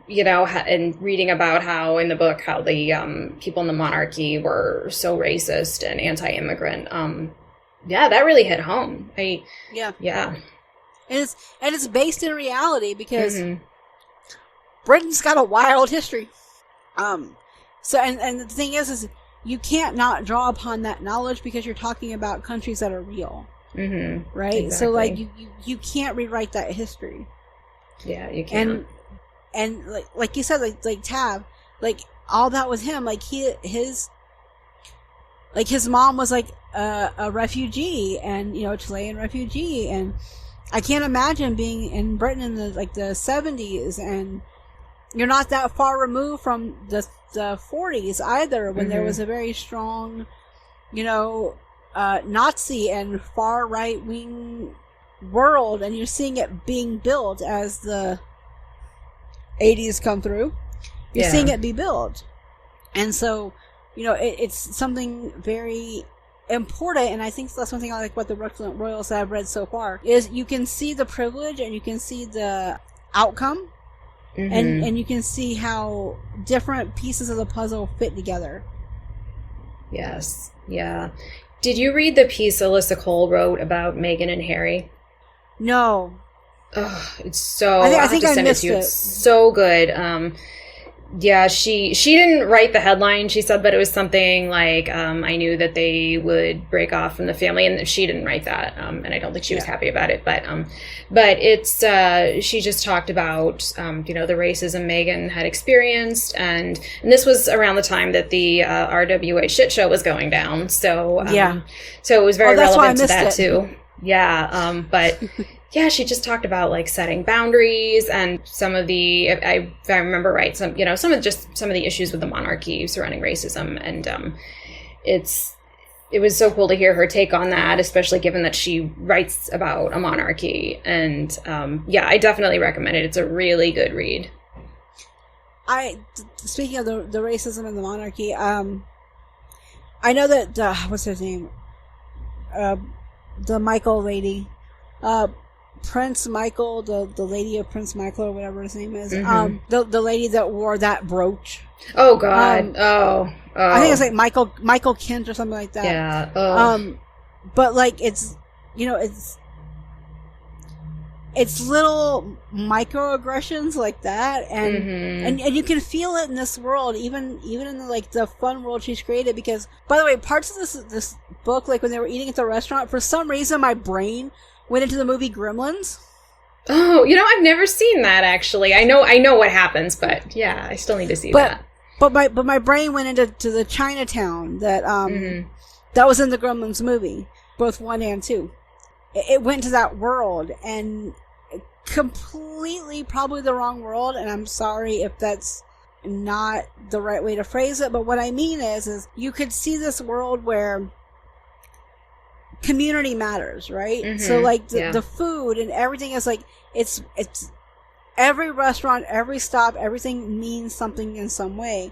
reading about how in the book how the people in the monarchy were so racist and anti-immigrant. That really hit home. And it's based in reality because Britain's got a wild history. So the thing is you can't not draw upon that knowledge because you're talking about countries that are real. Mm-hmm. Right? Exactly. So like you can't rewrite that history. Yeah, you can't. And like you said, like Tav, like all that was him. Like his mom was like a refugee, and a Chilean refugee, and I can't imagine being in Britain in the 70s, and you're not that far removed from the 40s either, when there was a very strong, Nazi and far right wing world, and you're seeing it being built as the 80s come through. You're seeing it be built, and so it's something very important. And I think that's one thing I like about the Trekselent Royals that I've read so far is you can see the privilege and you can see the outcome, and you can see how different pieces of the puzzle fit together. Yes, yeah. Did you read the piece Alyssa Cole wrote about Meghan and Harry? No. Oh, it's so. I think I missed it. It's so good. She didn't write the headline. She said, but it was something like, I knew that they would break off from the family, and she didn't write that. And I don't think she was happy about it. But it's she just talked about the racism Meghan had experienced, and this was around the time that the RWA shit show was going down. So so it was very relevant to that too. Yeah, but. Yeah, she just talked about setting boundaries and some of the, if I remember right, some of the issues with the monarchy surrounding racism, and it was so cool to hear her take on that, especially given that she writes about a monarchy. And I definitely recommend it. It's a really good read. Speaking of the racism and the monarchy, I know that what's his name, the Michael lady. Prince Michael, the lady of Prince Michael, or whatever his name is, the lady that wore that brooch. Oh God! I think it's like Michael Kent or something like that. Yeah. Oh. But it's little microaggressions like that, and you can feel it in this world, even in the fun world she's created. Because, by the way, parts of this book, like when they were eating at the restaurant, for some reason my brain went into the movie Gremlins. Oh, I've never seen that actually. I know what happens, but yeah, I still need to see that. But my brain went into the Chinatown that that was in the Gremlins movie, both 1 and 2. It went to that world, and completely probably the wrong world, and I'm sorry if that's not the right way to phrase it, but what I mean is you could see this world where community matters, right? So the food and everything is it's every restaurant, every stop, everything means something in some way.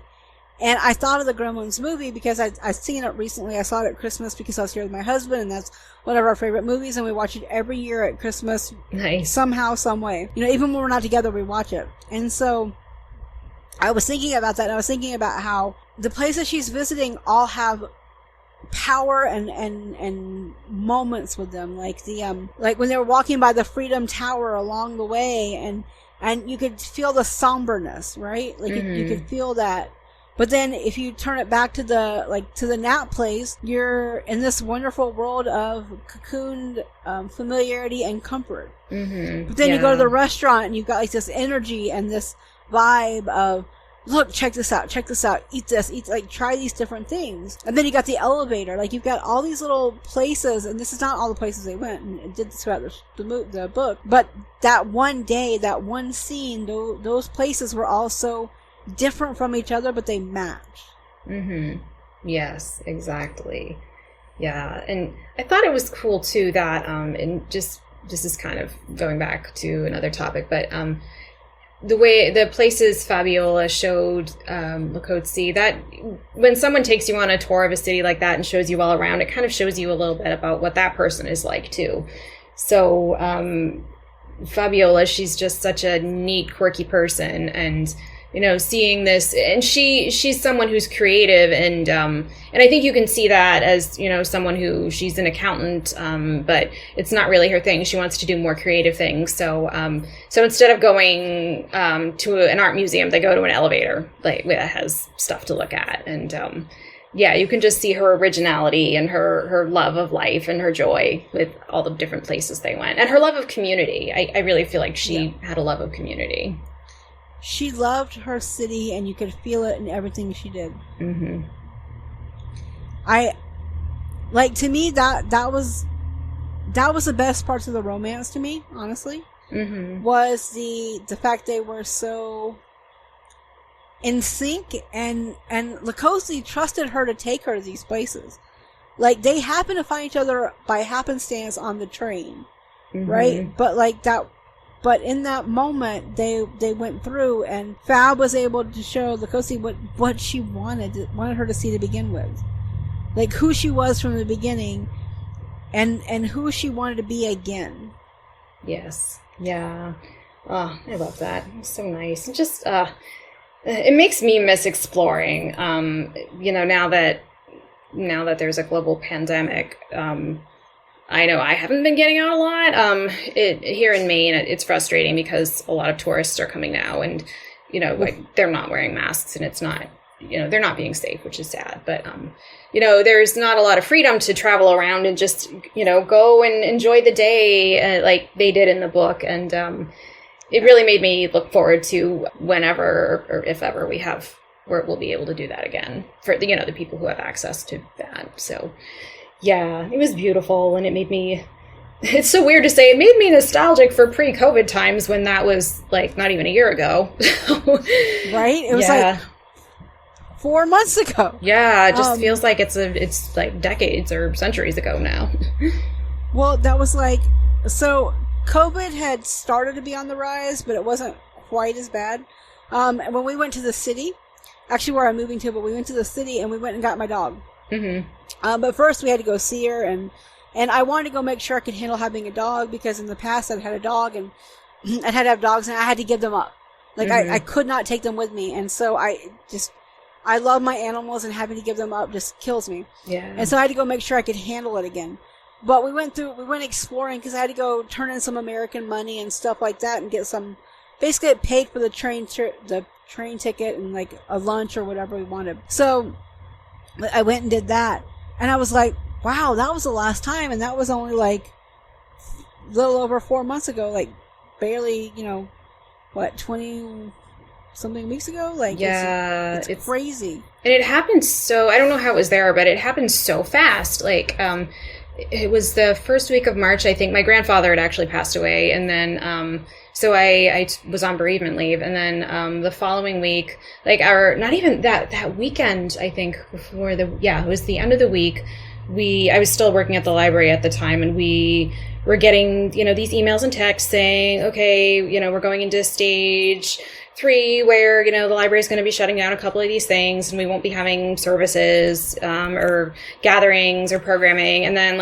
And I thought of the Gremlins movie because I've seen it recently. I saw it at Christmas because I was here with my husband, and that's one of our favorite movies, and we watch it every year at Christmas. Nice. Somehow, some way. Even when we're not together, we watch it. And so I was thinking about that, and I was thinking about how the places she's visiting all have power and moments with them, like when they were walking by the Freedom Tower along the way, and you could feel the somberness, right? You could feel that. But then if you turn it back to the Nat place, you're in this wonderful world of cocooned familiarity and comfort. But then you go to the restaurant and you've got this energy and this vibe of, look, check this out, eat this, try these different things. And then you got the elevator, you've got all these little places, and this is not all the places they went, and it did this throughout the book, but that one day, that one scene, those places were all so different from each other, but they match. Yes, exactly. Yeah, and I thought it was cool too that in just this is kind of going back to another topic, but the places Fabiola showed Lakotsi, that when someone takes you on a tour of a city like that and shows you all around, it kind of shows you a little bit about what that person is like too. So Fabiola, she's just such a neat, quirky person, and seeing this, and she's someone who's creative, and I think you can see that as someone who, she's an accountant, but it's not really her thing. She wants to do more creative things. So instead of going to an art museum, they go to an elevator that has stuff to look at, and you can just see her originality and her love of life and her joy with all the different places they went, and her love of community. I really feel like she had a love of community. She loved her city, and you could feel it in everything she did. Mm-hmm. To me, that was the best parts of the romance to me, honestly. Mm-hmm. Was the fact they were so in sync, and Lakotsi trusted her to take her to these places. Like, they happened to find each other by happenstance on the train, mm-hmm. right? But in that moment, they went through, and Fab was able to show Lakotsi what she wanted her to see to begin with. Like, who she was from the beginning, and who she wanted to be again. Yes. Yeah. Oh, I love that. It's so nice. And just, it makes me miss exploring, now that there's a global pandemic. I know I haven't been getting out a lot. Here in Maine, it's frustrating because a lot of tourists are coming now, and they're not wearing masks, and it's not, they're not being safe, which is sad. But there's not a lot of freedom to travel around and just go and enjoy the day like they did in the book, and it really made me look forward to whenever or if ever we'll be able to do that again for the people who have access to that. So. Yeah, it was beautiful, and it made me, it's so weird to say, it made me nostalgic for pre-COVID times when that was, not even a year ago. Right? It was, 4 months ago. Yeah, it just feels like it's decades or centuries ago now. Well, that was so COVID had started to be on the rise, but it wasn't quite as bad. When we went to the city, actually where I'm moving to, but we went to the city, and we went and got my dog. Mm-hmm. But first we had to go see her, and I wanted to go make sure I could handle having a dog, because in the past I'd had a dog, and I'd had to have dogs, and I had to give them up. Mm-hmm. I could not take them with me, and so I love my animals, and having to give them up just kills me. Yeah. And so I had to go make sure I could handle it again. But we went exploring, because I had to go turn in some American money and stuff like that, and basically it paid for the train ticket and a lunch or whatever we wanted. So I went and did that. And I was like, wow, that was the last time. And that was only a little over 4 months ago, barely, 20 something weeks ago? Yeah. It's crazy. And it happened I don't know how it was there, but it happened so fast. It was the first week of March, I think. My grandfather had actually passed away. And then, so I was on bereavement leave, and then the following week, not even that weekend, I think, it was the end of the week. I was still working at the library at the time, and we were getting, these emails and texts saying, okay, we're going into stage 3 where, the library is going to be shutting down a couple of these things, and we won't be having services or gatherings or programming. And then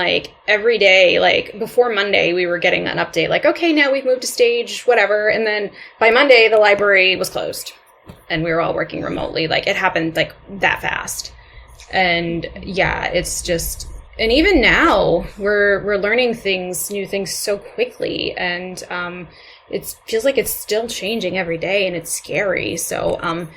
every day, before Monday, we were getting an update okay, now we've moved to stage whatever. And then by Monday, the library was closed, and we were all working remotely. It happened that fast. And yeah, it's just, and even now we're learning new things so quickly, and it feels like it's still changing every day, and it's scary. So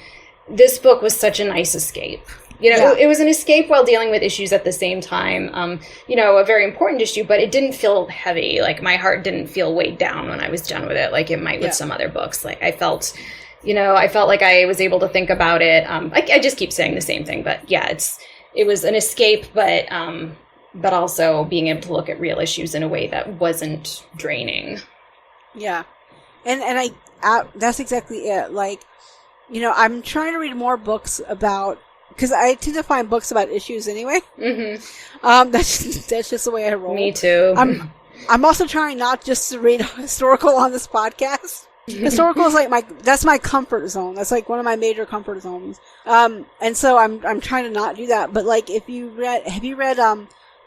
this book was such a nice escape. It was an escape while dealing with issues at the same time. A very important issue, but it didn't feel heavy. My heart didn't feel weighed down when I was done with it, like it might with some other books. I felt like I was able to think about it. I just keep saying the same thing, but yeah, it was an escape, but also being able to look at real issues in a way that wasn't draining. Yeah. And that's exactly it. I'm trying to read more books about, because I tend to find books about issues anyway. Mm-hmm. That's just the way I roll. Me too. I'm also trying not just to read historical on this podcast. Historical is like that's my comfort zone. That's like one of my major comfort zones. And so I'm trying to not do that. But like, have you read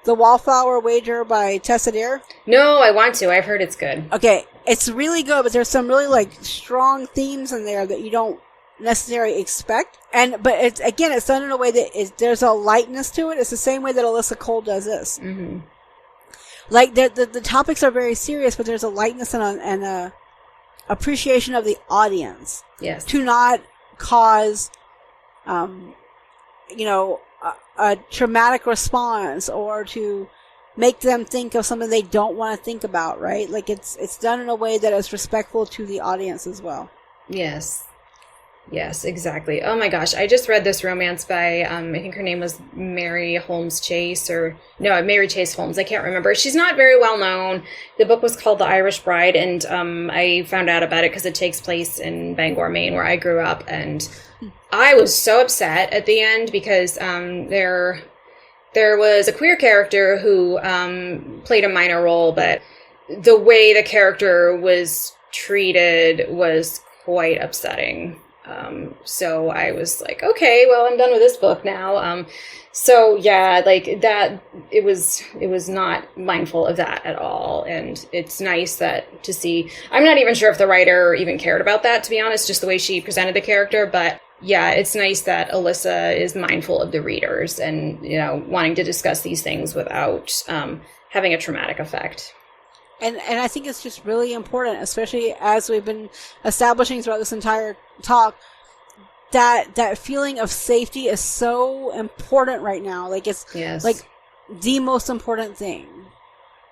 The Wallflower Wager by Tessa Dare? No, I want to. I've heard it's good. Okay, it's really good, but there's some really like strong themes in there that you don't necessarily expect. But it's done in a way that there's a lightness to it. It's the same way that Alyssa Cole does this. Mm-hmm. Like the topics are very serious, but there's a lightness and a appreciation of the audience. Yes. To not cause, a traumatic response or to make them think of something they don't want to think about, right? Like it's done in a way that is respectful to the audience as well. Yes. Yes, exactly. Oh my gosh. I just read this romance by, I think her name was Mary Holmes Chase Mary Chase Holmes. I can't remember. She's not very well known. The book was called The Irish Bride, and I found out about it because it takes place in Bangor, Maine, where I grew up, and I was so upset at the end because there was a queer character who played a minor role, but the way the character was treated was quite upsetting. So I was like, okay, well, I'm done with this book now. So yeah, like that, it was not mindful of that at all. And it's nice to see, I'm not even sure if the writer even cared about that, to be honest, just the way she presented the character. But yeah, it's nice that Alyssa is mindful of the readers and, wanting to discuss these things without, having a traumatic effect. And I think it's just really important, especially as we've been establishing throughout this entire talk, that feeling of safety is so important right now. Like it's like the most important thing.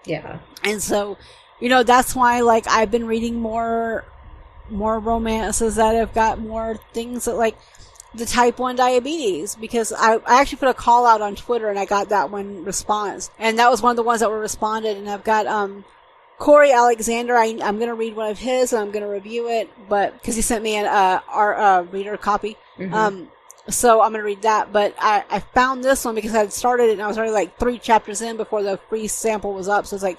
Yeah. And so, that's why like I've been reading more romances that have got more things that like the type 1 diabetes, because I actually put a call out on Twitter and I got that one response. And that was one of the ones that were responded. And I've got, Corey Alexander, I'm going to read one of his and I'm going to review it, but because he sent me our reader copy. Mm-hmm. So I'm going to read that. But I found this one because I had started it and I was already like 3 chapters in before the free sample was up. So it's like,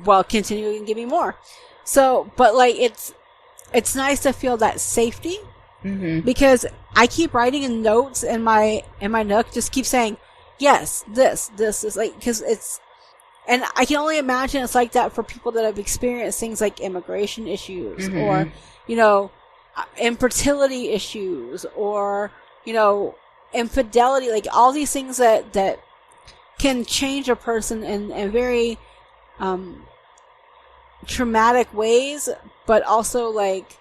well, continue and give me more. So, but like it's nice to feel that safety, mm-hmm. because I keep writing in notes in my Nook, just keep saying, yes, this is like, because it's. And I can only imagine it's like that for people that have experienced things like immigration issues, mm-hmm. or, infertility issues, or, infidelity, like all these things that can change a person in very traumatic ways, but also like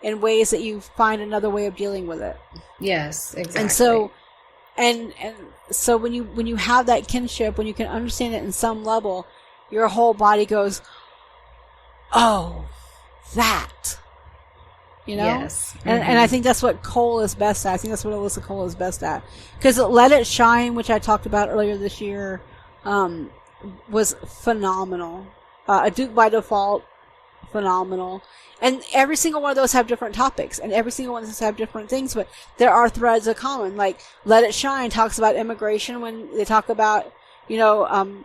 in ways that you find another way of dealing with it. Yes, exactly. And so, and so when you have that kinship, when you can understand it in some level, your whole body goes, oh, that, Yes. Mm-hmm. And I think that's what Cole is best at. I think that's what Alyssa Cole is best at. Because Let It Shine, which I talked about earlier this year, was phenomenal. A Duke by Default, phenomenal. And every single one of those have different topics, and every single one of those have different things, but there are threads of common. Like, Let It Shine talks about immigration when they talk about, the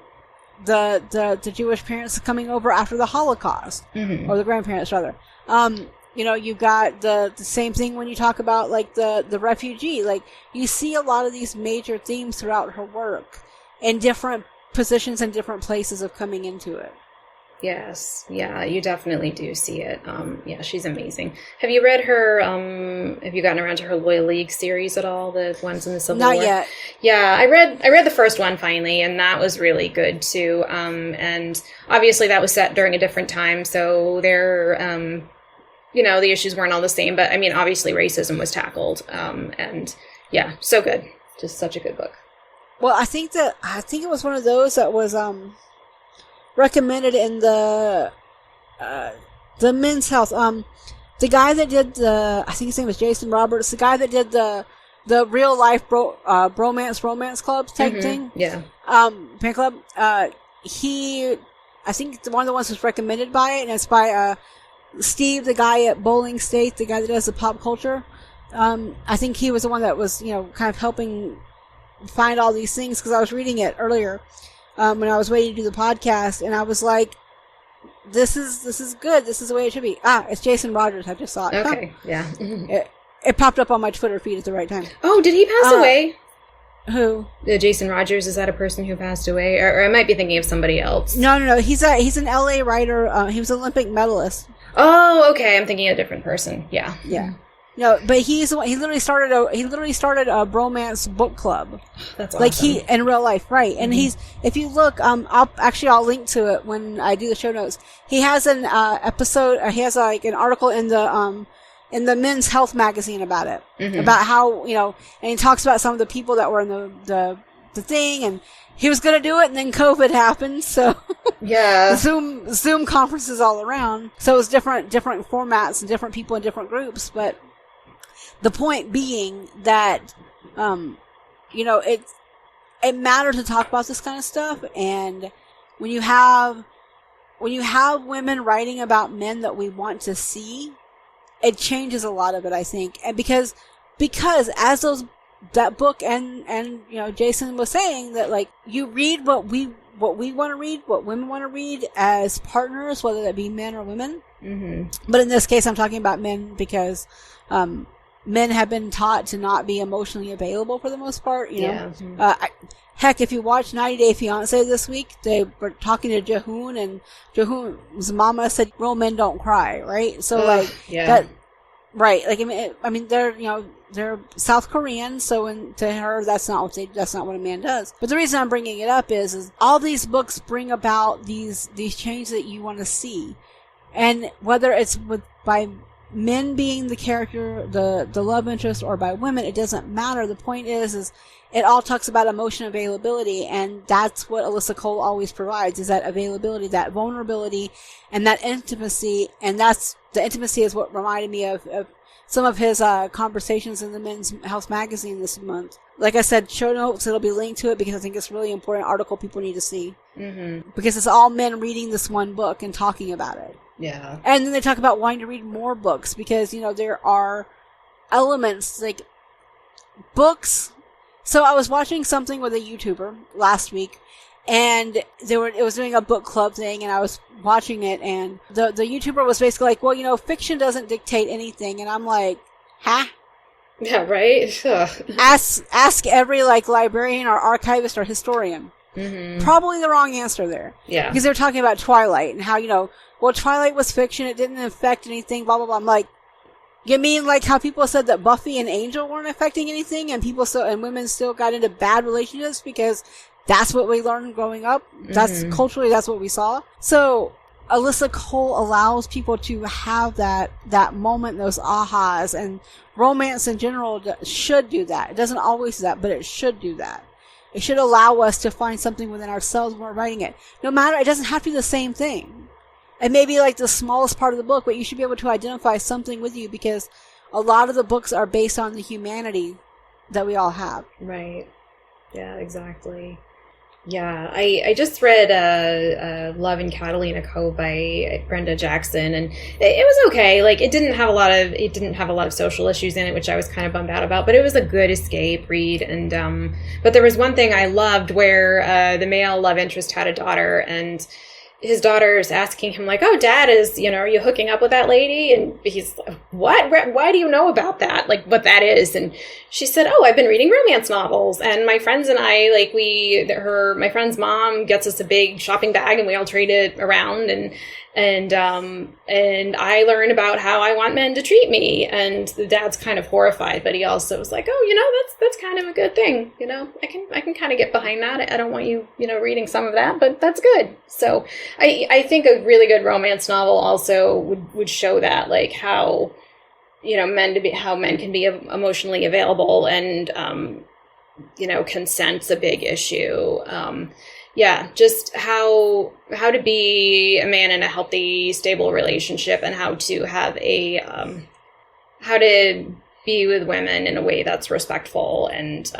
Jewish parents coming over after the Holocaust, mm-hmm. or the grandparents rather. You've got the same thing when you talk about like the refugee. Like, you see a lot of these major themes throughout her work in different positions and different places of coming into it. Yes. Yeah, you definitely do see it. Yeah, she's amazing. Have you read her, have you gotten around to her Loyal League series at all? The ones in the Civil War? Not yet. Yeah, I read the first one finally, and that was really good too. And obviously that was set during a different time, so there, the issues weren't all the same, but I mean, obviously racism was tackled. And yeah, so good. Just such a good book. Well, I think it was one of those that was, recommended in the Men's Health. The guy that did I think his name was Jason Roberts, the guy that did the real life romance club type, mm-hmm. thing. Yeah. Fan club. I think one of the ones was recommended by it, and it's by Steve, the guy at Bowling State, the guy that does the pop culture. I think he was the one that was, kind of helping find all these things, because I was reading it earlier. When I was waiting to do the podcast, and I was like, this is good. This is the way it should be. It's Jason Rogers. I just saw it. Okay, yeah. It popped up on my Twitter feed at the right time. Oh, did he pass away? Who? Jason Rogers, is that a person who passed away? Or I might be thinking of somebody else. No. He's an LA writer. He was an Olympic medalist. Oh, okay. I'm thinking of a different person. Yeah. Yeah. No, but he literally started a bromance book club. That's awesome. In real life, right? And if you look, I'll link to it when I do the show notes. He has an episode. He has an article in the Men's Health magazine about it, about how and he talks about some of the people that were in the thing, and he was going to do it, and then COVID happened, so yeah, Zoom conferences all around. So it was different formats and different people in different groups, but. The point being that, it matters to talk about this kind of stuff, and when you have women writing about men that we want to see, it changes a lot of it, I think, and because as that book and Jason was saying that like you read what we want to read, what women want to read as partners, whether that be men or women. Mm-hmm. But in this case, I'm talking about men because. Men have been taught to not be emotionally available for the most part, Yeah. Heck, if you watch 90 Day Fiancé this week, they were talking to Jahoon, and Jahoon's mama said, "Real men don't cry," right? So, that, right? Like, I mean, they're South Korean, so to her, that's not what a man does. But the reason I'm bringing it up is all these books bring about these changes that you want to see, and whether it's by men being the character, the love interest, or by women, it doesn't matter. The point is it all talks about emotion availability, and that's what Alyssa Cole always provides, is that availability, that vulnerability, and that intimacy, and the intimacy is what reminded me of some of his conversations in the Men's Health magazine this month. Like I said, show notes, it'll be linked to it because I think it's a really important article people need to see. Mm-hmm. Because it's all men reading this one book and talking about it. Yeah. And then they talk about wanting to read more books because, there are elements like books. So I was watching something with a YouTuber last week, and it was doing a book club thing, and I was watching it, and the YouTuber was basically like, well, fiction doesn't dictate anything. And I'm like, huh? Yeah, right? Ask every librarian or archivist or historian. Mm-hmm. Probably the wrong answer there. Yeah. Because they were talking about Twilight and how, Twilight was fiction, it didn't affect anything, blah, blah, blah. I'm like, you mean like how people said that Buffy and Angel weren't affecting anything, and women still got into bad relationships because that's what we learned growing up? That's culturally, that's what we saw. So Alyssa Cole allows people to have that moment, those ahas, and romance in general should do that. It doesn't always do that, but it should do that. It should allow us to find something within ourselves when we're writing it. No matter, it doesn't have to be the same thing. It may be like the smallest part of the book, but you should be able to identify something with you because a lot of the books are based on the humanity that we all have. Right. Yeah, exactly. Yeah, I just read Love in Catalina Cove by Brenda Jackson, and it was okay. Like, it didn't have a lot of social issues in it, which I was kind of bummed out about, but it was a good escape read. And but there was one thing I loved where the male love interest had a daughter, and his daughter's asking him, like, "Oh, Dad, are you hooking up with that lady?" And he's like, "What? Why do you know about that? Like, what that is?" And she said, "Oh, I've been reading romance novels, and my friends and I, my friend's mom gets us a big shopping bag, and we all trade it around, and I learn about how I want men to treat me." And the dad's kind of horrified, but he also was like, "Oh, that's kind of a good thing. I can kind of get behind that. I don't want you, reading some of that, but that's good." So I think a really good romance novel also would show that, like, how, how men can be emotionally available, and, consent's a big issue. Yeah, just how to be a man in a healthy, stable relationship, and how to have how to be with women in a way that's respectful and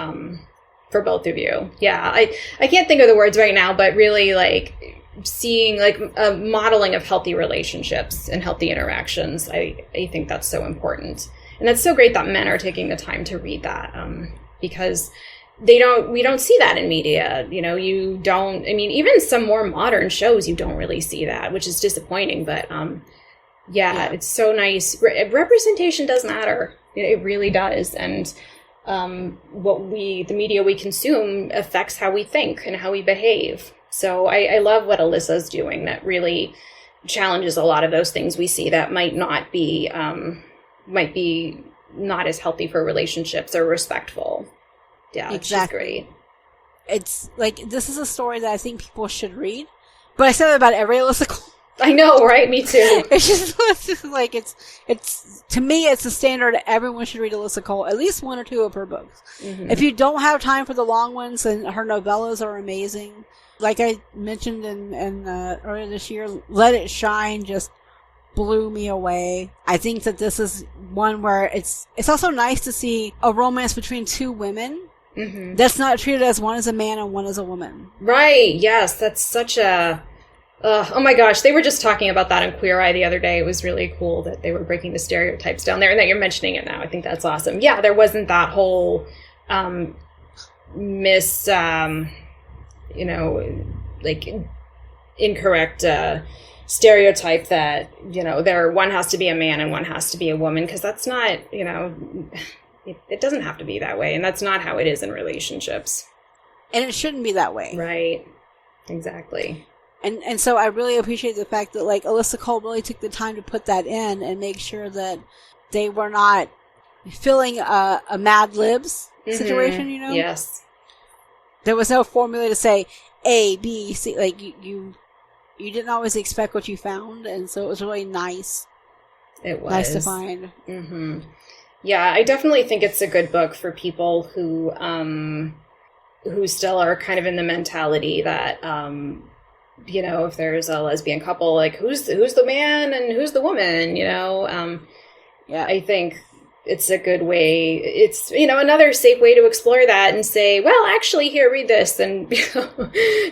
for both of you. Yeah, I can't think of the words right now, but really, like, seeing, like, a modeling of healthy relationships and healthy interactions. I think that's so important, and it's so great that men are taking the time to read that, because we don't see that in media. You don't, even some more modern shows, you don't really see that, which is disappointing. But it's so nice. Representation does matter. It really does. And the media we consume affects how we think and how we behave. So I love what Alyssa's doing, that really challenges a lot of those things we see that might be not as healthy for relationships or respectful. Yeah, exactly. She's great. It's like, this is a story that I think people should read. But I say that about every Alyssa Cole. I know, right? Me too. It's just like, it's to me, it's a standard. Everyone should read Alyssa Cole, at least one or two of her books. Mm-hmm. If you don't have time for the long ones, and her novellas are amazing. Like I mentioned in earlier this year, Let It Shine just blew me away. I think that this is one where it's also nice to see a romance between two women. Mm-hmm. That's not treated as one as a man and one as a woman. Right. Yes. That's such a... oh my gosh. They were just talking about that in Queer Eye the other day. It was really cool that they were breaking the stereotypes down there, and that you're mentioning it now. I think that's awesome. Yeah. There wasn't that whole incorrect stereotype that, one has to be a man and one has to be a woman, because that's not, it doesn't have to be that way, and that's not how it is in relationships. And it shouldn't be that way. Right. Exactly. And so I really appreciate the fact that, like, Alyssa Cole really took the time to put that in and make sure that they were not filling a Mad Libs situation, Yes. There was no formula to say A, B, C. Like, you didn't always expect what you found, and so it was really nice. It was. Nice to find. Mm-hmm. Yeah, I definitely think it's a good book for people who still are kind of in the mentality that, if there's a lesbian couple, like, who's the man and who's the woman, Yeah. I think it's a good way. It's, another safe way to explore that and say, well, actually, here, read this. And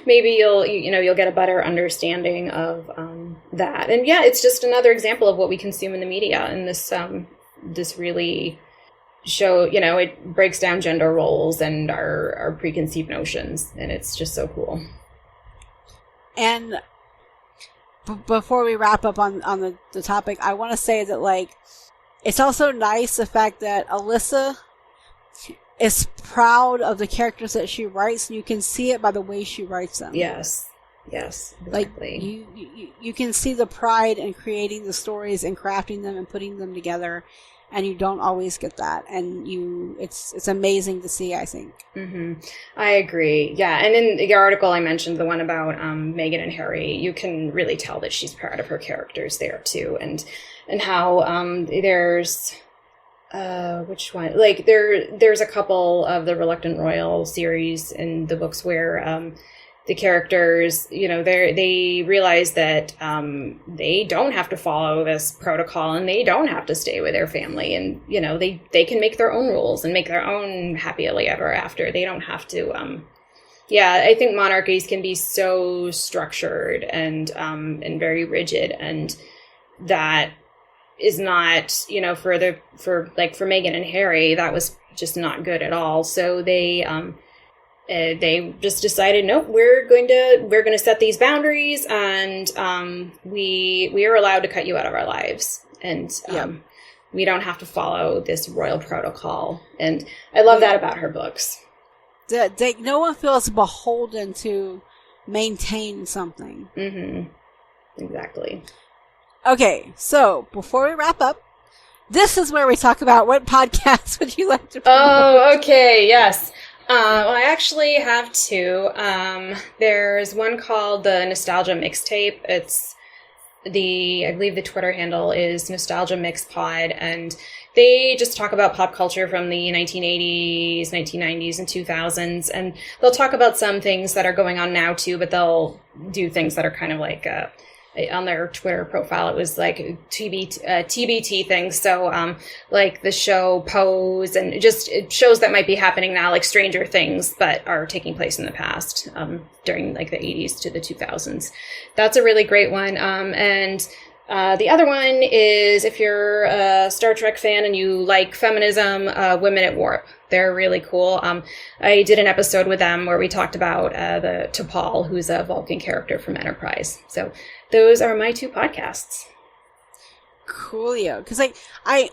maybe you'll get a better understanding of that. And yeah, it's just another example of what we consume in the media. And this really it breaks down gender roles and our preconceived notions. And it's just so cool. And before we wrap up on the topic, I want to say that, like, it's also nice the fact that Alyssa is proud of the characters that she writes, and you can see it by the way she writes them. Yes, exactly. Like, you can see the pride in creating the stories and crafting them and putting them together, and you don't always get that. And it's amazing to see, I think. Mm-hmm. I agree. Yeah, and in the article I mentioned, the one about Meghan and Harry, you can really tell that she's proud of her characters there too, and how there's which one? Like, there's a couple of the Reluctant Royal series in the books where the characters, they realize that they don't have to follow this protocol, and they don't have to stay with their family, and they can make their own rules and make their own happily ever after. They don't have to. I think monarchies can be so structured and very rigid, and that is not, for Meghan and Harry, that was just not good at all. So they just decided, nope, we're going to set these boundaries, and we are allowed to cut you out of our lives, and we don't have to follow this royal protocol. And I love that about her books. No one feels beholden to maintain something. Mm-hmm. Exactly. Okay, so before we wrap up, this is where we talk about what podcasts would you like to promote. Oh, okay, yes. Well, I actually have two. There's one called the Nostalgia Mixtape. It's I believe the Twitter handle is Nostalgia Mix Pod, and they just talk about pop culture from the 1980s, 1990s, and 2000s, and they'll talk about some things that are going on now too, but they'll do things that are kind of like on their Twitter profile, it was like TBT things. So, like the show Pose, and just shows that might be happening now, like Stranger Things, but are taking place in the past, during like the 80s to the 2000s. That's a really great one. And The other one is if you're a Star Trek fan and you like feminism, Women at Warp. They're really cool. I did an episode with them where we talked about the T'Pol, who's a Vulcan character from Enterprise. So those are my 2 podcasts. Coolio. Because like I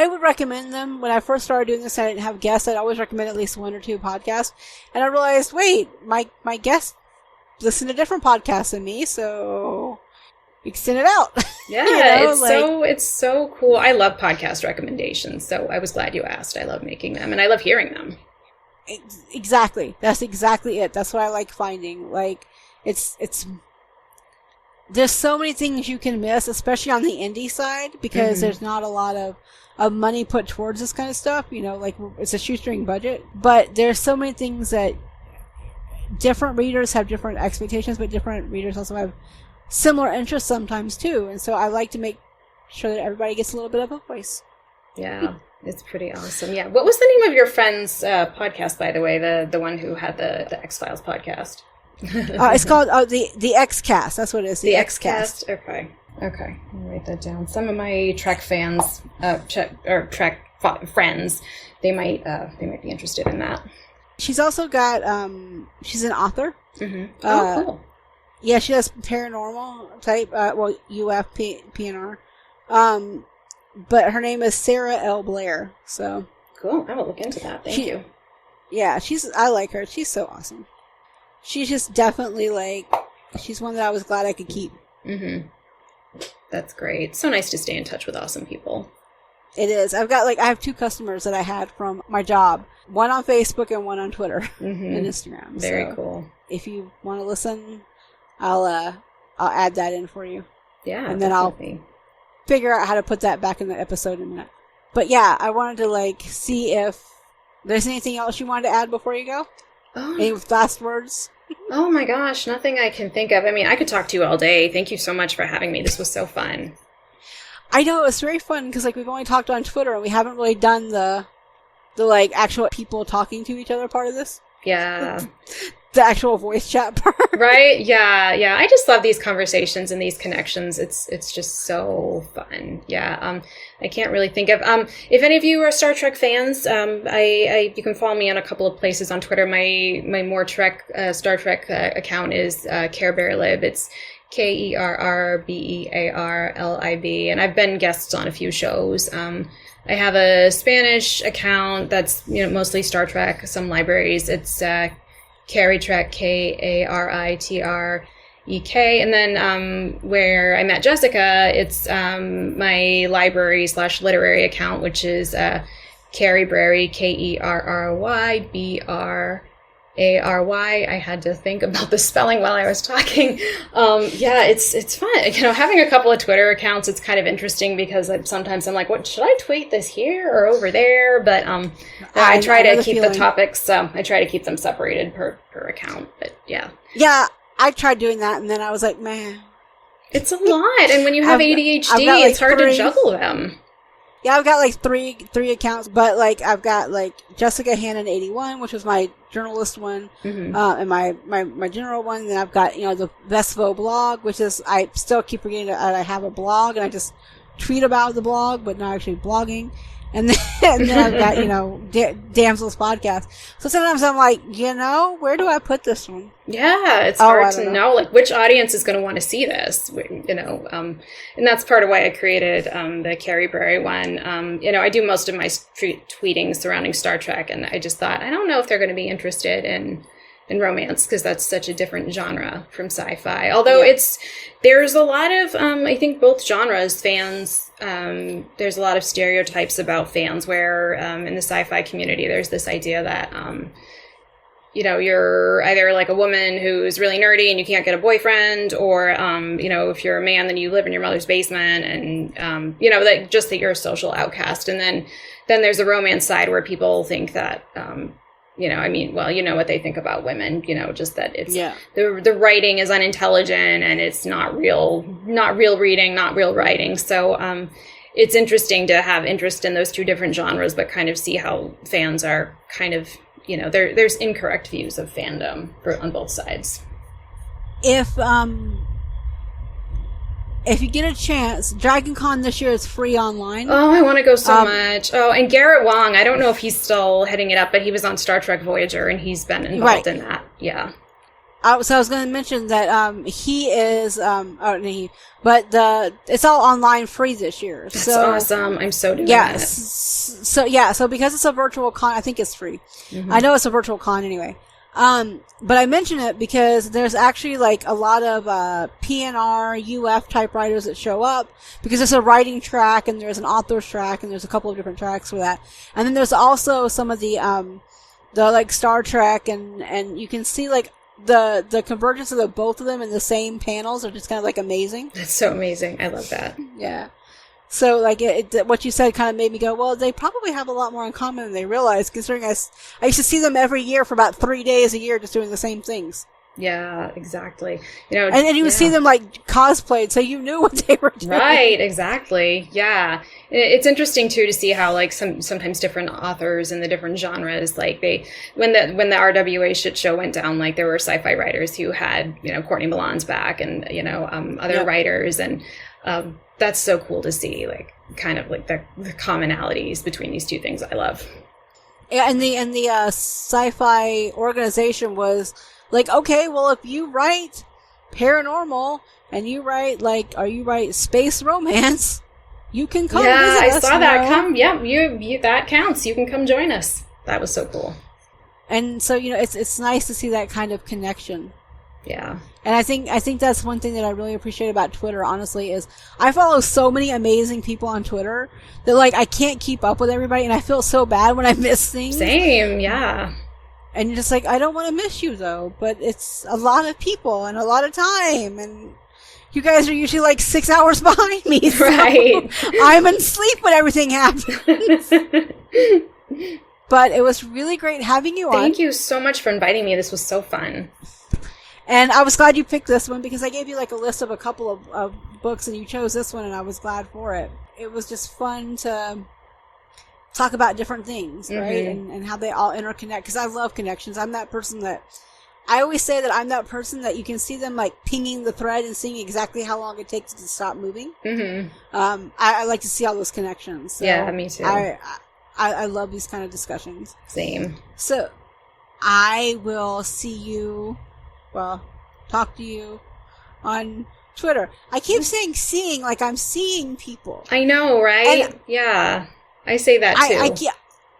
would recommend them. When I first started doing this, I didn't have guests. I'd always recommend at least 1 or 2 podcasts. And I realized, wait, my guests listen to different podcasts than me, so extend it out. Yeah, it's so cool. I love podcast recommendations, so I was glad you asked. I love making them, and I love hearing them. Exactly. That's exactly it. That's what I like finding. Like, it's there's so many things you can miss, especially on the indie side, because there's not a lot of money put towards this kind of stuff. You know, like, it's a shoestring budget. But there's so many things that different readers have different expectations, but different readers also have similar interests sometimes too. And so I like to make sure that everybody gets a little bit of a voice. Yeah, it's pretty awesome. Yeah. What was the name of your friend's podcast, by the way? The one who had the X-Files podcast? It's called the X-Cast. That's what it is. The X-Cast. Okay. I'll write that down. Some of my Trek fans, Trek friends, they might be interested in that. She's also got she's an author. Cool. Yeah, she does paranormal type, UF, PNR. But her name is Sarah L. Blair, so. Cool, I will look into that, thank you. Yeah, I like her, she's so awesome. She's just definitely, like, she's one that I was glad I could keep. That's great. So nice to stay in touch with awesome people. It is. I have 2 customers that I had from my job. One on Facebook and one on Twitter and Instagram. Very cool. If you want to listen, I'll add that in for you. Yeah, and then definitely. I'll figure out how to put that back in the episode in a minute. But yeah, I wanted to see if there's anything else you wanted to add before you go. Any last words? Oh my gosh, nothing I can think of. I mean, I could talk to you all day. Thank you so much for having me. This was so fun. I know, it's very fun because we've only talked on Twitter and we haven't really done the actual people talking to each other part of this. Yeah. The actual voice chat part. Right? Yeah. I just love these conversations and these connections. It's just so fun. Yeah. I can't really think of if any of you are Star Trek fans, you can follow me on a couple of places on Twitter. My more Star Trek account is Kerberlib. It's KERRBEARLIB, and I've been guests on a few shows. I have a Spanish account that's mostly Star Trek, some libraries. It's Kerry Trek, KARITREK, and then where I met Jessica, it's my library/literary account, which is Kerry Brary, KERRYBRARY. I had to think about the spelling while I was talking. It's fun. Having a couple of Twitter accounts, it's kind of interesting because sometimes I'm like, what, should I tweet this here or over there? But I try to keep the topics, I try to keep them separated per account. But yeah. Yeah, I tried doing that and then I was like, man. It's a lot. And when you have ADHD, it's hard to juggle them. Yeah, I've got three accounts, but I've got Jessica Hannon 81, which was my journalist one, and my general one. And then I've got the Vesvo blog, which is I still keep forgetting that I have a blog, and I just tweet about the blog, but not actually blogging. And then I've got Damsels podcast. So sometimes I'm like, where do I put this one? Yeah, it's hard to know which audience is going to want to see this. And that's part of why I created the Kerry Brary one. I do most of my tweeting surrounding Star Trek, and I just thought I don't know if they're going to be interested in romance because that's such a different genre from sci-fi. Although there's a lot of I think both genres fans. There's a lot of stereotypes about fans where in the sci-fi community there's this idea that you're either a woman who's really nerdy and you can't get a boyfriend, or if you're a man then you live in your mother's basement, and that you're a social outcast. And then there's a romance side where people think that what they think about women, just that it's the writing is unintelligent and it's not real reading, not real writing. So it's interesting to have interest in those two different genres, but kind of see how fans are kind of, there's incorrect views of fandom on both sides. If if you get a chance, Dragon Con this year is free online. Oh, I want to go so much. Oh, and Garrett Wang, I don't know if he's still heading it up, but he was on Star Trek Voyager, and he's been involved in that. Yeah. So I was going to mention that he is, but it's all online free this year. That's awesome. I'm so doing that. So because it's a virtual con, I think it's free. Mm-hmm. I know it's a virtual con anyway. But I mention it because there's actually like a lot of PNR, UF type writers that show up because there's a writing track and there's an author's track and there's a couple of different tracks for that. And then there's also some of the like Star Trek and you can see like the convergence of both of them in the same panels are just kind of like amazing. That's so amazing. I love that. Yeah. So, like, what you said kind of made me go, well, they probably have a lot more in common than they realize, considering I used to see them every year for about 3 days a year just doing the same things. Yeah, exactly. You know, and you would see them, like, cosplayed, so you knew what they were doing. Right, exactly. Yeah. It's interesting, too, to see how, like, sometimes different authors in the different genres, like, when the RWA shit show went down, like, there were sci-fi writers who had, you know, Courtney Milan's back and, you know, other writers and... that's so cool to see, like, kind of like the commonalities between these two things I love. Yeah, and the sci-fi organization was like, okay, well, if you write paranormal and you write you write space romance, you can come visit us. Yeah, I saw that. Come, you that counts. You can come join us. That was so cool. And so, you know, it's nice to see that kind of connection. Yeah. And I think that's one thing that I really appreciate about Twitter, honestly, is I follow so many amazing people on Twitter that, like, I can't keep up with everybody, and I feel so bad when I miss things. Same, yeah. And you're just like, I don't want to miss you, though, but it's a lot of people and a lot of time, and you guys are usually, like, 6 hours behind me, so right. I'm asleep when everything happens. But it was really great having you on. Thank you so much for inviting me. This was so fun. And I was glad you picked this one because I gave you like a list of a couple of books and you chose this one and I was glad for it. It was just fun to talk about different things, right? Mm-hmm. And how they all interconnect because I love connections. I'm that person that I always say that I'm that person that you can see them like pinging the thread and seeing exactly how long it takes to stop moving. Mm-hmm. I like to see all those connections. So yeah, me too. I love these kind of discussions. Same. So I will see you... Well, talk to you on Twitter. I keep saying seeing like I'm seeing people. I know, right? And yeah. I say that too.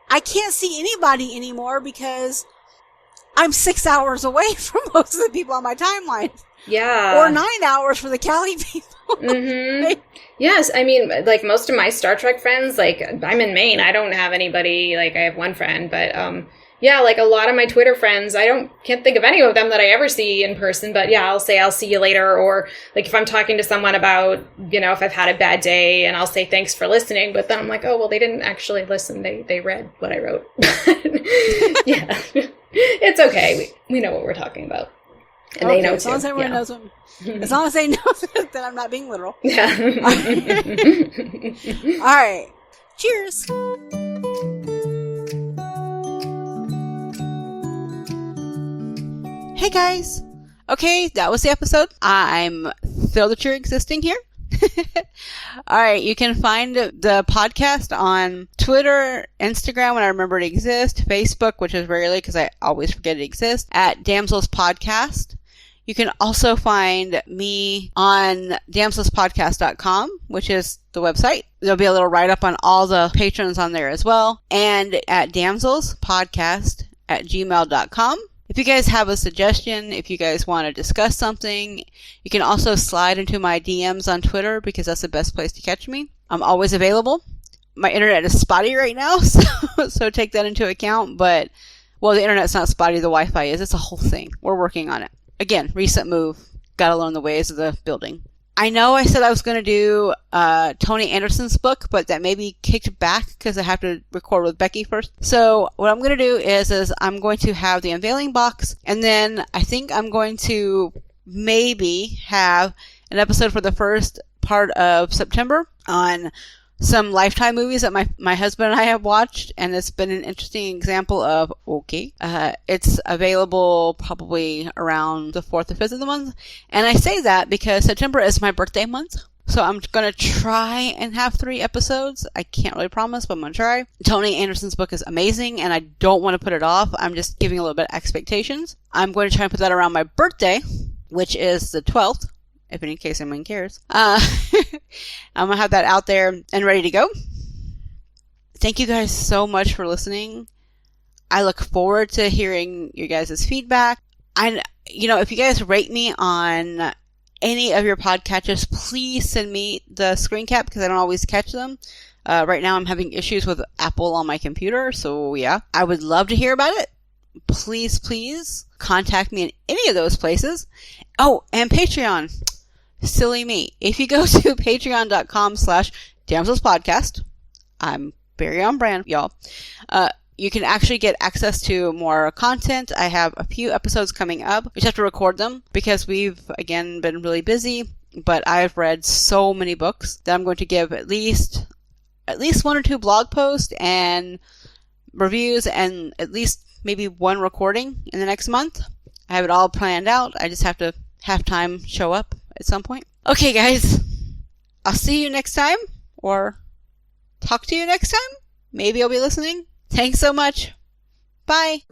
I can't see anybody anymore because I'm 6 hours away from most of the people on my timeline. Yeah. Or 9 hours for the Cali people. Mm-hmm. Right? Yes, I mean, like most of my Star Trek friends, like I'm in Maine. I don't have anybody, like I have one friend, but yeah, like a lot of my Twitter friends, can't think of any of them that I ever see in person, but yeah, I'll say I'll see you later, or like if I'm talking to someone about, you know, if I've had a bad day and I'll say thanks for listening, but then I'm like, oh, well, they didn't actually listen. They read what I wrote. Yeah, it's okay. We know what we're talking about. And okay, they know as long as everyone knows what, as long as they know that I'm not being literal. Yeah. All right. Cheers. Hey guys! Okay, that was the episode. I'm thrilled that you're existing here. Alright, you can find the podcast on Twitter, Instagram when I remember it exists, Facebook, which is rarely because I always forget it exists, at Damsels Podcast. You can also find me on damselspodcast.com, which is the website. There'll be a little write-up on all the patrons on there as well. And at damselspodcast@gmail.com. If you guys have a suggestion, if you guys want to discuss something, you can also slide into my DMs on Twitter because that's the best place to catch me. I'm always available. My internet is spotty right now, so take that into account. But, well, the internet's not spotty, the Wi-Fi is. It's a whole thing. We're working on it. Again, recent move. Gotta learn the ways of the building. I know I said I was going to do Tony Anderson's book, but that may be kicked back because I have to record with Becky first. So what I'm going to do is I'm going to have the unveiling box, and then I think I'm going to maybe have an episode for the first part of September on some Lifetime movies that my husband and I have watched, and it's been an interesting example of, okay, it's available probably around the 4th or 5th of the month, and I say that because September is my birthday month, So I'm going to try and have 3 episodes. I can't really promise, but I'm going to try. Tony Anderson's book is amazing, and I don't want to put it off. I'm just giving a little bit of expectations. I'm going to try and put that around my birthday, which is the 12th, if in case anyone cares. I'm going to have that out there and ready to go. Thank you guys so much for listening. I look forward to hearing your guys' feedback. If you guys rate me on any of your podcatchers, please send me the screen cap because I don't always catch them. Right now I'm having issues with Apple on my computer, so yeah. I would love to hear about it. Please contact me in any of those places. Oh, and Patreon. Silly me. If you go to patreon.com/damselspodcast, I'm very on brand, y'all. You can actually get access to more content. I have a few episodes coming up. We just have to record them because we've, again, been really busy. But I've read so many books that I'm going to give at least 1 or 2 blog posts and reviews and at least maybe 1 recording in the next month. I have it all planned out. I just have to have time show up at some point. Okay, guys. I'll see you next time or talk to you next time. Maybe I'll be listening. Thanks so much. Bye.